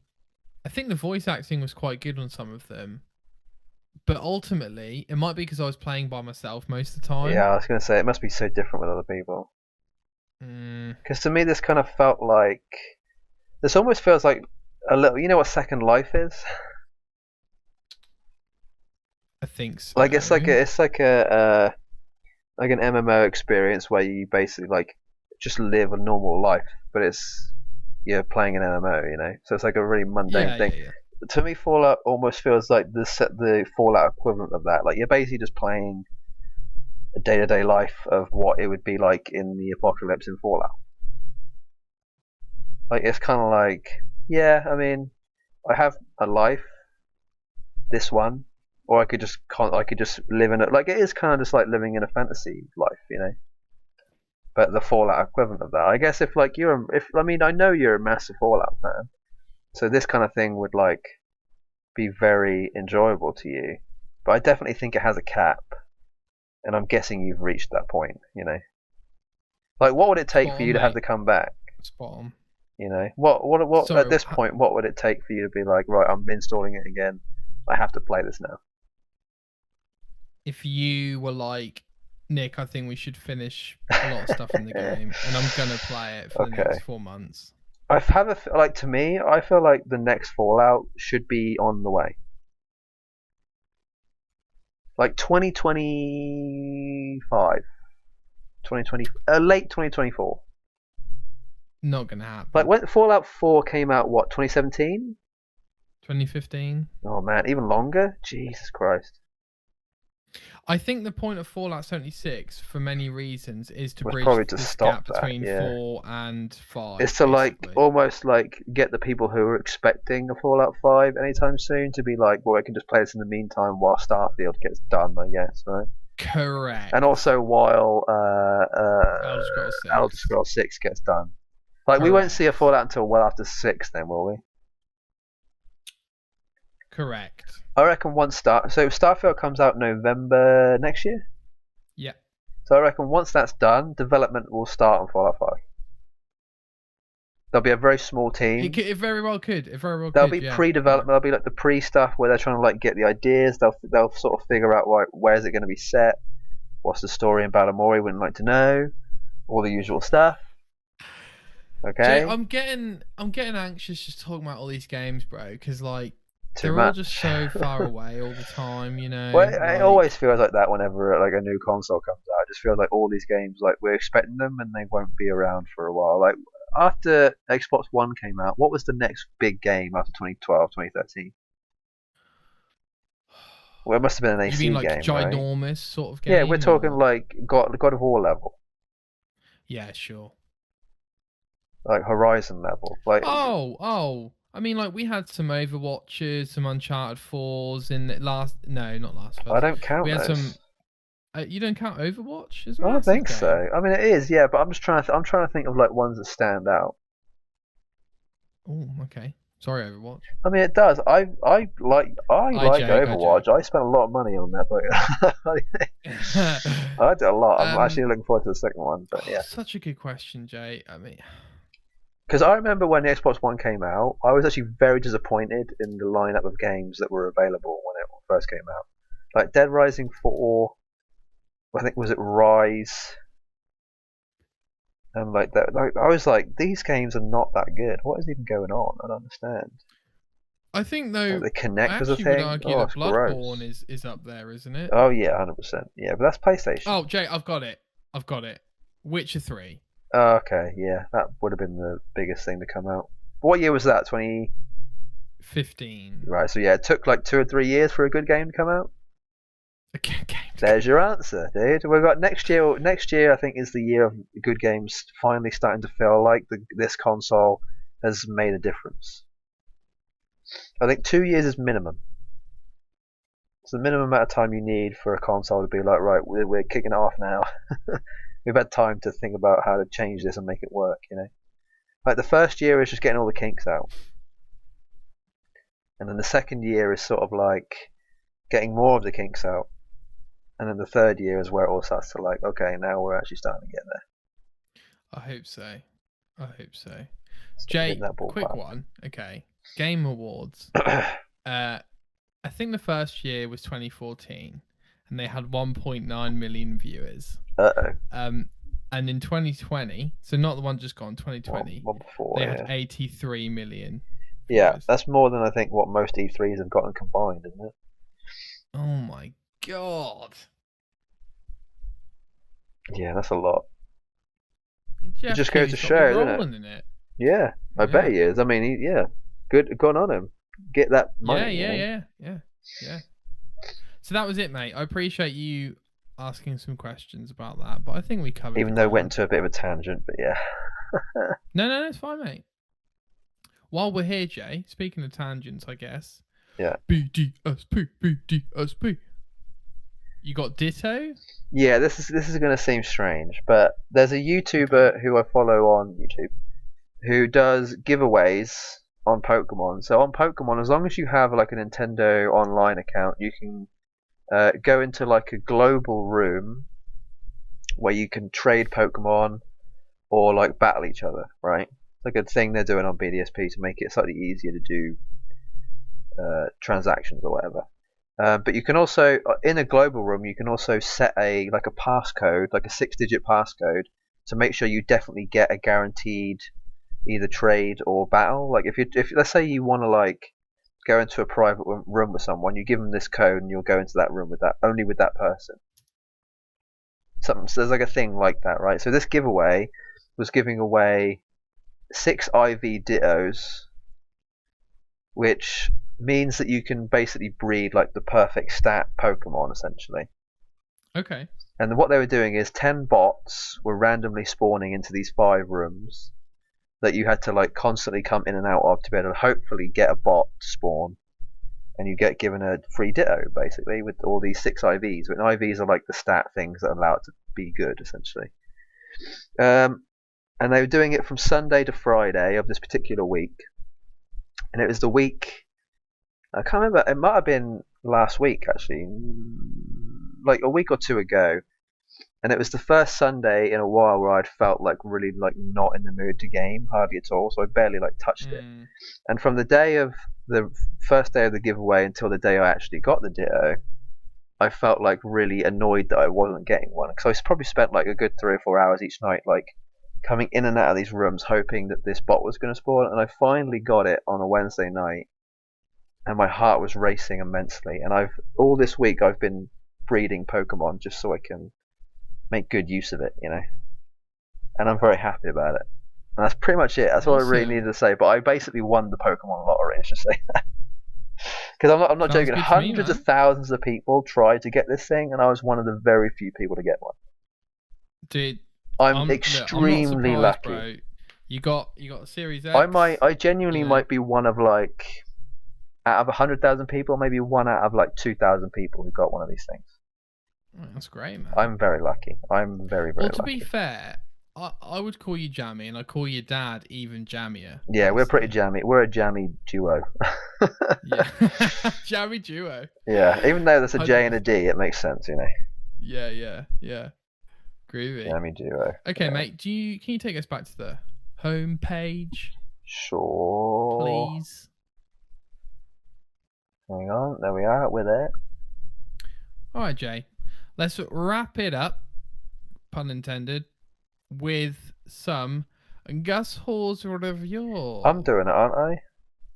I think the voice acting was quite good on some of them. But ultimately, it might be because I was playing by myself most of the time. Yeah, I was going to say, it must be so different with other people. Because to me, this kind of felt like... This almost feels like a little... You know what Second Life is? I think so. Like, it's like an MMO experience where you basically, like, just live a normal life. But you're playing an MMO, you know? So it's like a really mundane thing. Yeah. To me, Fallout almost feels like the Fallout equivalent of that. Like you're basically just playing a day-to-day life of what it would be like in the apocalypse in Fallout. Like it's kind of like, yeah, I mean, I have a life, this one, or I could just live in it. Like it is kind of just like living in a fantasy life, you know. But the Fallout equivalent of that, I guess, I know you're a massive Fallout fan. So this kind of thing would like be very enjoyable to you, but I definitely think it has a cap, and I'm guessing you've reached that point. You know, like what would it take for you to have to come back? Spot on. You know, what at this point, what would it take for you to be like, right, I'm installing it again. I have to play this now. If you were like, Nick, I think we should finish a lot of stuff in the game, and I'm gonna play it for the next 4 months. I feel like the next Fallout should be on the way. Like 2025. 2020, late 2024. Not gonna happen. Like when Fallout 4 came out, what, 2017? 2015. Oh man, even longer? Jesus Christ. I think the point of Fallout 76, for many reasons, is to bridge this gap between 4 and 5. It's to almost get the people who are expecting a Fallout 5 anytime soon to be like, well, I can just play this in the meantime while Starfield gets done, I guess, right? Correct. And also while Elder Scrolls 6 gets done. Like, we won't see a Fallout until well after 6 then, will we? Correct. I reckon Starfield comes out November next year? Yeah. So I reckon once that's done, development will start on Fallout 5. There'll be a very small team. It very well could. There'll be pre-development. There'll be like the pre-stuff where they're trying to like get the ideas. They'll sort of figure out where's it going to be set. What's the story in Balamori? Wouldn't like to know. All the usual stuff. Okay. Jay, I'm getting anxious just talking about all these games, bro, because like they're all just so far away all the time, you know. Well, it always feels like that whenever like a new console comes out. It just feels like all these games, like we're expecting them and they won't be around for a while. Like after Xbox One came out, what was the next big game after 2012, 2013? Well, it must have been an You mean AC like game, right? ginormous sort of Yeah, we're game, talking or like God of War level, yeah, sure. like Horizon level. Like, Oh. I mean, like we had some Overwatches, some Uncharted 4s in the last. No, not Last of I Us. don't count We had those. some. You don't count Overwatch? It's a I don't massive think game. so. I mean, it is, yeah, but I'm just trying to. I'm trying to think of like ones that stand out. Oh, okay. Sorry, Overwatch. I mean, it does. I I like joke. I joke. Overwatch. I spent a lot of money on that, but I did a lot. I'm um, actually looking forward to the second one. But yeah, such a good question, Jay. I mean, because I remember when the Xbox One came out, I was actually very disappointed in the lineup of games that were available when it first came out. Like Dead Rising 4, I think was it Rise, and like that. Like, I was like, these games are not that good. What is even going on? I don't understand. I think Like, though, the I Kinect was a actually would thing. argue Oh, that it's Bloodborne gross. is up there, isn't it? Oh yeah, 100%. Yeah, but that's PlayStation. Oh, Jay, I've got it. I've got it. Witcher 3. Oh, okay, yeah, that would have been the biggest thing to come out. What year was that? 20. 15. Right. So yeah, it took like 2 or 3 years for a good game to come out. Okay, There's your answer, dude. We've got next year. Next year, I think, is the year of good games finally starting to feel like this console has made a difference. I think 2 years is minimum. It's the minimum amount of time you need for a console to be like, right, we're kicking it off now. We've had time to think about how to change this and make it work. Like the first year is just getting all the kinks out, and then the second year is sort of like getting more of the kinks out, and then the third year is where it all starts to like, okay, now we're actually starting to get there. I hope so. I hope so. So in Jay, that quick ballpark. one. Okay. Game Awards. I think the first year was 2014, and they had 1.9 million viewers. Uh-oh. And in 2020, so not the one just gone, 2020, One before, they yeah. had 83 million Yeah, viewers. that's more than I think what most E3s have gotten combined, isn't it? Oh my god. Yeah, that's a lot. Jeff It just goes to Keighley's got me show, doesn't it? rolling in it. Yeah, I bet he is. I mean, yeah, good on him. Get that money. Yeah. So that was it, mate. I appreciate you asking some questions about that, but I think we covered. Even though it went into a bit of a tangent, but yeah. No, it's fine, mate. While we're here, Jay, speaking of tangents, I guess. Yeah. BDSP. You got Ditto? Yeah, this is going to seem strange, but there's a YouTuber who I follow on YouTube who does giveaways on Pokemon. So on Pokemon, as long as you have like a Nintendo Online account, you can go into like a global room where you can trade Pokemon or like battle each other, right? It's like a thing they're doing on BDSP to make it slightly easier to do transactions or whatever. But you can also, in a global room, you can also set a passcode, like a 6-digit passcode, to make sure you definitely get a guaranteed either trade or battle. Like if let's say you want to like go into a private room with someone, you give them this code and you'll go into that room with that person. So there's like a thing like that, right? So this giveaway was giving away 6 IV Dittos, which means that you can basically breed like the perfect stat Pokemon essentially. Okay. And what they were doing is 10 bots were randomly spawning into these 5 rooms that you had to like constantly come in and out of to be able to hopefully get a bot to spawn, and you get given a free Ditto basically with all these 6 IVs. But IVs are like the stat things that allow it to be good essentially. And they were doing it from Sunday to Friday of this particular week, and it was the week, I can't remember, it might have been last week actually, like a week or two ago, and it was the first Sunday in a while where I'd felt like really like not in the mood to game hardly at all, so I barely like touched it. And from the first day of the giveaway until the day I actually got the Ditto, I felt like really annoyed that I wasn't getting one, because I probably spent like a good 3 or 4 hours each night like coming in and out of these rooms hoping that this bot was going to spawn, and I finally got it on a Wednesday night, and my heart was racing immensely. And all this week I've been breeding Pokemon just so I can make good use of it, and I'm very happy about it. And that's pretty much it. That's all I really Awesome. needed to say. But I basically won the Pokemon lottery. Let's just say that. Because I'm not Sounds joking. good to me, Hundreds of man. thousands of people tried to get this thing, and I was one of the very few people to get one. Dude, I'm look, I'm not extremely surprised, lucky. bro. You got a Series X. I genuinely you know. might be one of like out of 100,000 people, maybe one out of like 2,000 people who got one of these things. Oh, that's great, man. I'm very lucky. I'm very, very Well, to lucky. be fair, I would call you jammy, and I call your dad even jammier. Yeah, we're pretty personally. jammy. We're a jammy duo. Yeah, jammy duo. Yeah, even though there's a J and a 100%. D, it makes sense, you know. Yeah. Groovy. Jammy duo. Okay, Yeah. mate. Can you take us back to the home page, Sure. please? Hang on, there we are. We're there. All right, Jay. Let's wrap it up, pun intended, with some Gus Hall's review. I'm doing it, aren't I?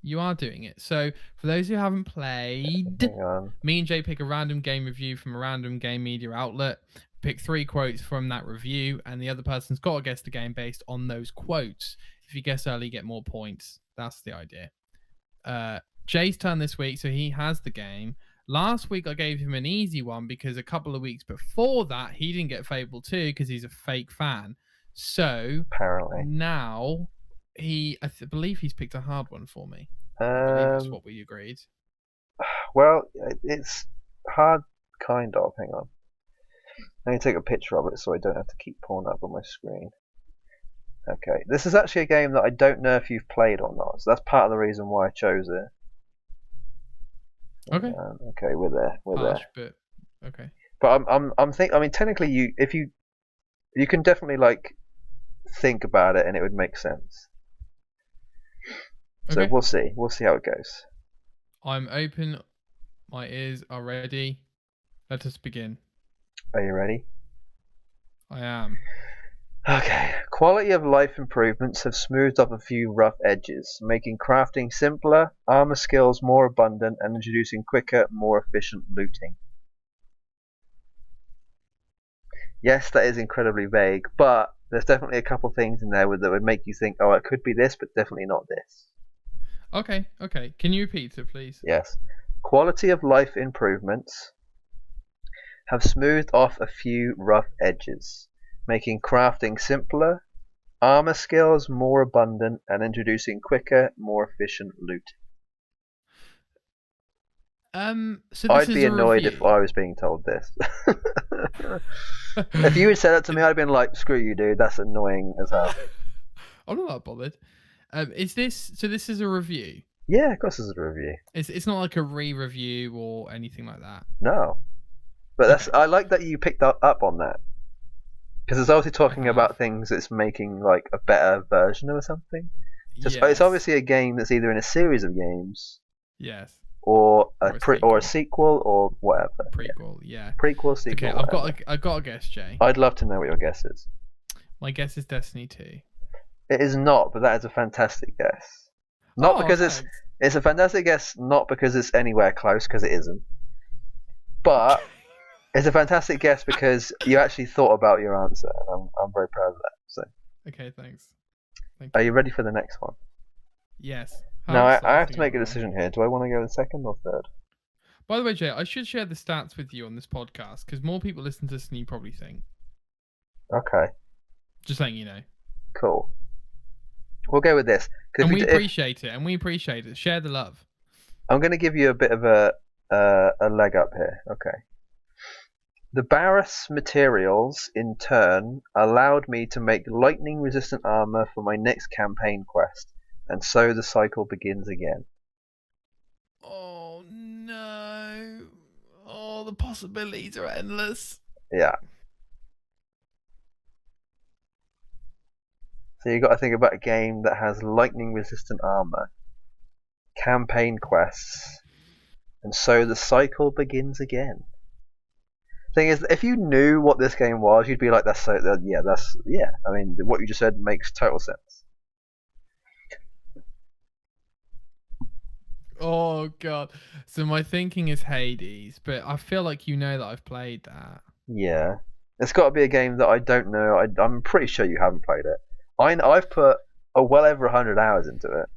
You are doing it. So, for those who haven't played, Hang on. me and Jay pick a random game review from a random game media outlet, pick 3 quotes from that review, and the other person's got to guess the game based on those quotes. If you guess early, you get more points. That's the idea. Jay's turn this week, so he has the game. Last week, I gave him an easy one because a couple of weeks before that, he didn't get Fable 2 because he's a fake fan. So, Apparently. now, I believe he's picked a hard one for me. I believe that's what we agreed. Well, it's hard, kind of. Hang on. Let me take a picture of it so I don't have to keep pulling up on my screen. Okay, this is actually a game that I don't know if you've played or not, so that's part of the reason why I chose it. Okay. Okay, we're there. We're Harsh, there. but okay. But I mean, technically, you can definitely like think about it, and it would make sense. So Okay. we'll see. We'll see how it goes. I'm open. My ears are ready. Let us begin. Are you ready? I am. Okay. Quality of life improvements have smoothed off a few rough edges, making crafting simpler, armor skills more abundant, and introducing quicker, more efficient looting. Yes, that is incredibly vague, but there's definitely a couple things in there that would make you think, oh, it could be this, but definitely not this. Okay. Can you repeat it, please? Yes. Quality of life improvements have smoothed off a few rough edges, making crafting simpler, armor skills more abundant, and introducing quicker, more efficient loot. So this I'd is be a annoyed review. if I was being told this. If you had said that to me, I'd have been like, screw you, dude, that's annoying as hell. I'm not that bothered. This is a review? Yeah, of course it's a review. It's not like a re-review or anything like that. No. But Okay. I like that you picked up on that. Because it's obviously talking about things that's making like a better version of something. So Yes. it's obviously a game that's either in a series of games Yes. or Or a sequel or whatever. Prequel. Yeah. Prequel, sequel. Okay, I've got a guess, Jay. I'd love to know what your guess is. My guess is Destiny 2. It is not, but that is a fantastic guess. Not because thanks. it's a fantastic guess, not because it's anywhere close, because it isn't. But it's a fantastic guess because you actually thought about your answer, and I'm very proud of that. So. Okay, thanks. Thank Are you. you ready for the next one? Yes. Now I have to make a decision here. Do I want to go in second or third? By the way, Jay, I should share the stats with you on this podcast because more people listen to this than you probably think. Okay. Just letting you know. Cool. We'll go with this. And we appreciate it. Share the love. I'm going to give you a bit of a leg up here. Okay. The Barras materials, in turn, allowed me to make lightning-resistant armor for my next campaign quest, and so the cycle begins again. Oh no! Oh, the possibilities are endless. Yeah. So you've got to think about a game that has lightning-resistant armor, campaign quests, and so the cycle begins again. Thing is, if you knew what this game was, you'd be like, yeah. I mean, what you just said makes total sense. Oh god. So my thinking is Hades, but I feel like you know that I've played that. Yeah. It's got to be a game that I don't know. I'm pretty sure you haven't played it. I've put well over 100 hours into it,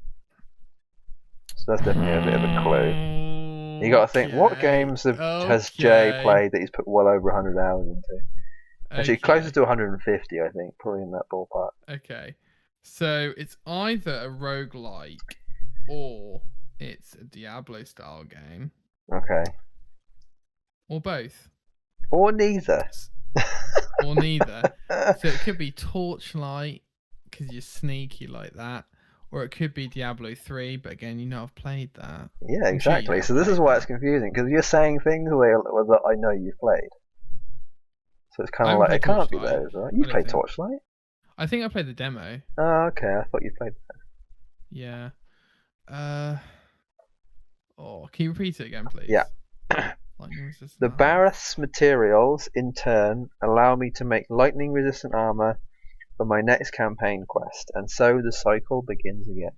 so that's definitely a bit of a clue. You got to think, what games has Jay played that he's put well over 100 hours into? Actually, closer to 150, I think, probably in that ballpark. Okay, so it's either a roguelike or it's a Diablo style game. Okay. Or both. Or neither. Or neither. So it could be Torchlight because you're sneaky like that, or it could be Diablo 3. But again, you know I've played that. Yeah, exactly. So this is why it's confusing, because you're saying things that I know you've played. So it's kind of like it can't be those, right? You played Torchlight? I think I played the demo. Oh, okay. I thought you played that. Yeah. Oh, can you repeat it again, please? Yeah. The Barrath's materials, in turn, allow me to make lightning-resistant armor for my next campaign quest, and so the cycle begins again.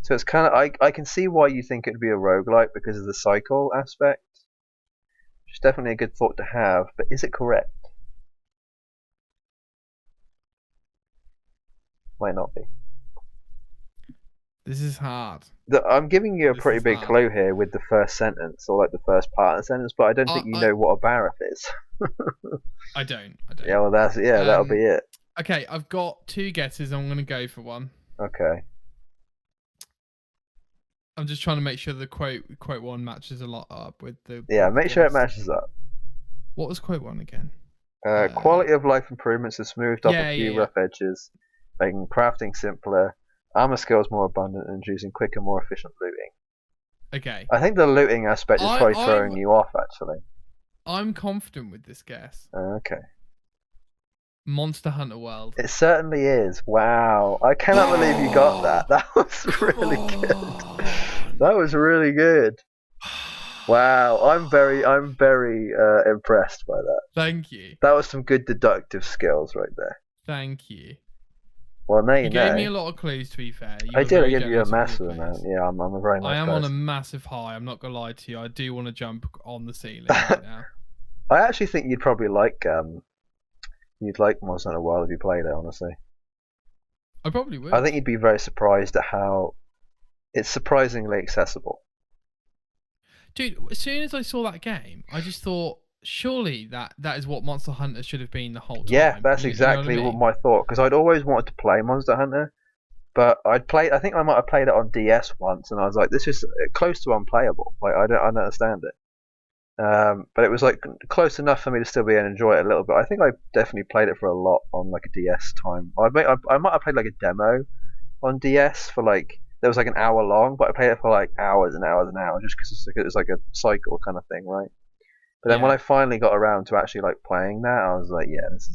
So it's kind of I can see why you think it would be a roguelike because of the cycle aspect. Which is definitely a good thought to have, but is it correct? Might not be. This is hard. I'm giving you a pretty big clue here with the first sentence, or like the first part of the sentence, but I don't think you know what a Barrath is. I don't. Yeah, well, that'll be it. Okay, I've got two guesses. I'm going to go for one. Okay. I'm just trying to make sure the quote one matches a lot up with the. Yeah, make sure it matches up. What was quote one again? Quality of life improvements have smoothed off a few rough edges, making crafting simpler. Armor skills more abundant and using quicker, more efficient looting. Okay. I think the looting aspect is probably throwing you off, actually. I'm confident with this guess. Okay. Monster Hunter World. It certainly is. Wow. I cannot believe you got that. That was really good. That was really good. Wow. I'm very impressed by that. Thank you. That was some good deductive skills right there. Thank you. Well, now you know. You gave me a lot of clues, to be fair. I did. I gave you a massive amount. Yeah, I'm a very nice I am person. on a massive high. I'm not going to lie to you. I do want to jump on the ceiling right now. I actually think you'd probably like Monster Hunter World if you played it, honestly. I probably would. I think you'd be very surprised at how it's surprisingly accessible. Dude, as soon as I saw that game, I just thought, surely that is what Monster Hunter should have been the whole time. Yeah, that's exactly what my thought. Because I'd always wanted to play Monster Hunter, but I think I might have played it on DS once, and I was like, this is close to unplayable. Like I don't understand it. But it was like close enough for me to still be able to enjoy it a little bit. I think I definitely played it for a lot on like a DS time. I might have played like a demo on DS for like there was like an hour long, but I played it for like hours and hours and hours just because it was like a cycle kind of thing, right? But then when I finally got around to actually like playing that, I was like, yeah, this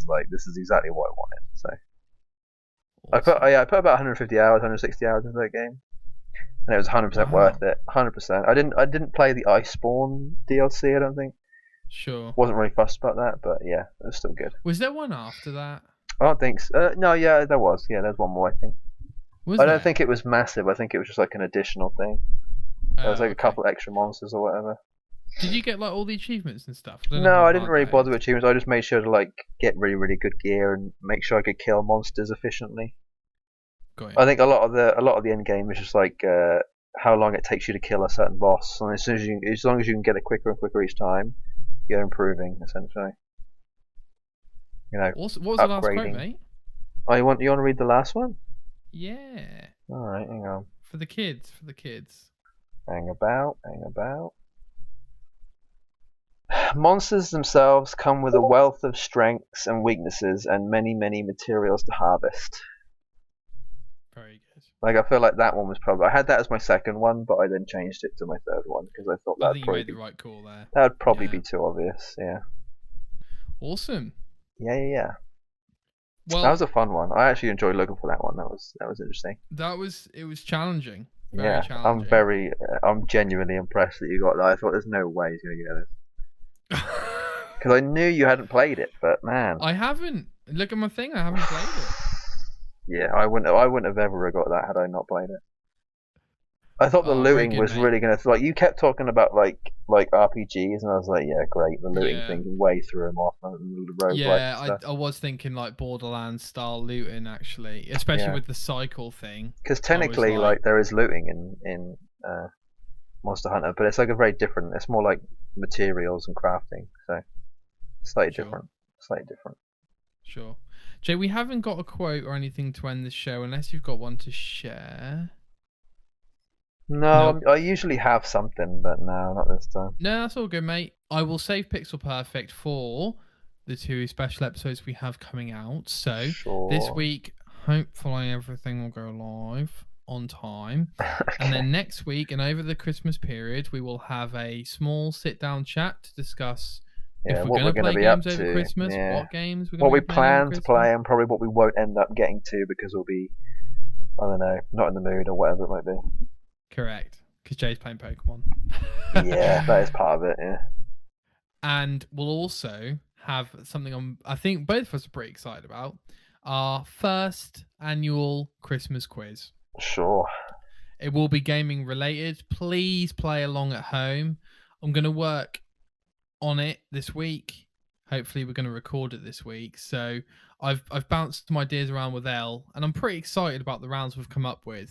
is exactly what I wanted. So awesome. I put about 150 hours, 160 hours into that game, and it was 100% worth it. 100%. I didn't play the Iceborne DLC. I don't think. Sure. Wasn't really fussed about that, but yeah, it was still good. Was there one after that? I don't think so. No, yeah, there was. Yeah, there's one more. I think. I don't think it was massive. I think it was just like an additional thing. There was like a couple extra monsters or whatever. Did you get like all the achievements and stuff? No, I didn't really bother with achievements. I just made sure to like get really, really good gear and make sure I could kill monsters efficiently. I think a lot of the end game is just like how long it takes you to kill a certain boss, and as long as you can get it quicker and quicker each time, you're improving essentially. You know, what was the last quote, mate? Oh, you want to read the last one? Yeah. All right, hang on. For the kids. Hang about. Monsters themselves come with a wealth of strengths and weaknesses and many, many materials to harvest. Very good. Like, I feel like that one was probably... I had that as my second one, but I then changed it to my third one because I thought that would probably you made the right call there. That would probably be too obvious, yeah. Awesome. Yeah. Well, that was a fun one. I actually enjoyed looking for that one. That was interesting. It was challenging. Very challenging. I'm genuinely impressed that you got that. I thought there's no way he's going to get this. Because I knew you hadn't played it, but man. I haven't. Look at my thing, I haven't played it. Yeah, I wouldn't have ever got that had I not played it. I thought the looting was really going to... Like, you kept talking about, like, like RPGs, and I was like, yeah, great. The looting Yeah. thing can way through them off, and the roguelike Yeah, stuff. I was thinking like Borderlands style looting actually, especially Yeah. with the cycle thing. Because I was technically, like, there is looting in Monster Hunter, but it's like a very different. It's more like materials and crafting, so slightly sure, different. Slightly different. sure. Jay, we haven't got a quote or anything to end the show unless you've got one to share. No, Nope. I usually have something, but no, not this time. No, that's all good, mate. I will save Pixel Perfect for the 2 special episodes we have coming out. So this Sure. week, hopefully everything will go live on time. And then next week and over the Christmas period, we will have a small sit-down chat to discuss Yeah, if we're what going we're to going to play be up games over to. Christmas, Yeah. what games we're What going we to be playing over plan to Christmas. play, and probably what we won't end up getting to because we'll be, I don't know, not in the mood or whatever it might be. Correct, because Jay's playing Pokemon. Yeah, that is part of it. Yeah. And we'll also have something I think both of us are pretty excited about. Our first annual Christmas quiz. Sure. It will be gaming related. Please play along at home. I'm going to work on it this week. Hopefully we're going to record it this week. So I've bounced some ideas around with Elle, and I'm pretty excited about the rounds we've come up with.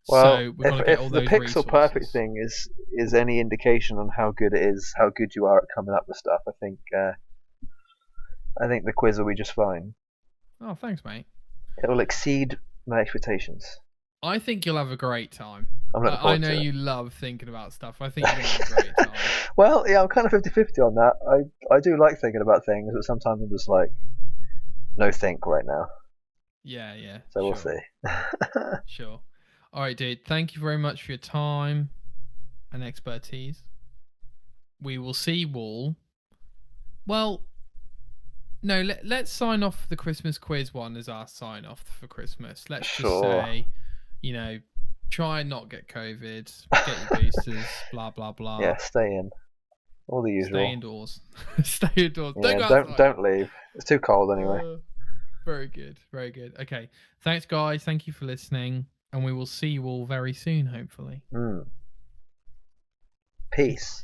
Well, So we're going to get all if the those Pixel resources. Perfect thing is any indication on how good it is, how good you are at coming up with stuff, I think the quiz will be just fine. Oh, thanks, mate. It will exceed my expectations. I think you'll have a great time. I'm looking I forward know to it. you love thinking about stuff. I think you're going to have a great time. Well, yeah, I'm kind of 50-50 on that. I do like thinking about things, but sometimes I'm just like, no think right now. Yeah, yeah. So we'll sure. see. Sure. All right, dude. Thank you very much for your time and expertise. We will see you all. Well, no, let's sign off the Christmas quiz one as our sign off for Christmas. Let's just Sure. say, try and not get COVID, get your boosters, blah, blah, blah. Yeah, stay in. All the usual. Stay indoors. Stay indoors. Yeah, Don't go outside. don't leave. It's too cold anyway. Very good. Very good. Okay. Thanks, guys. Thank you for listening. And we will see you all very soon, hopefully. Peace.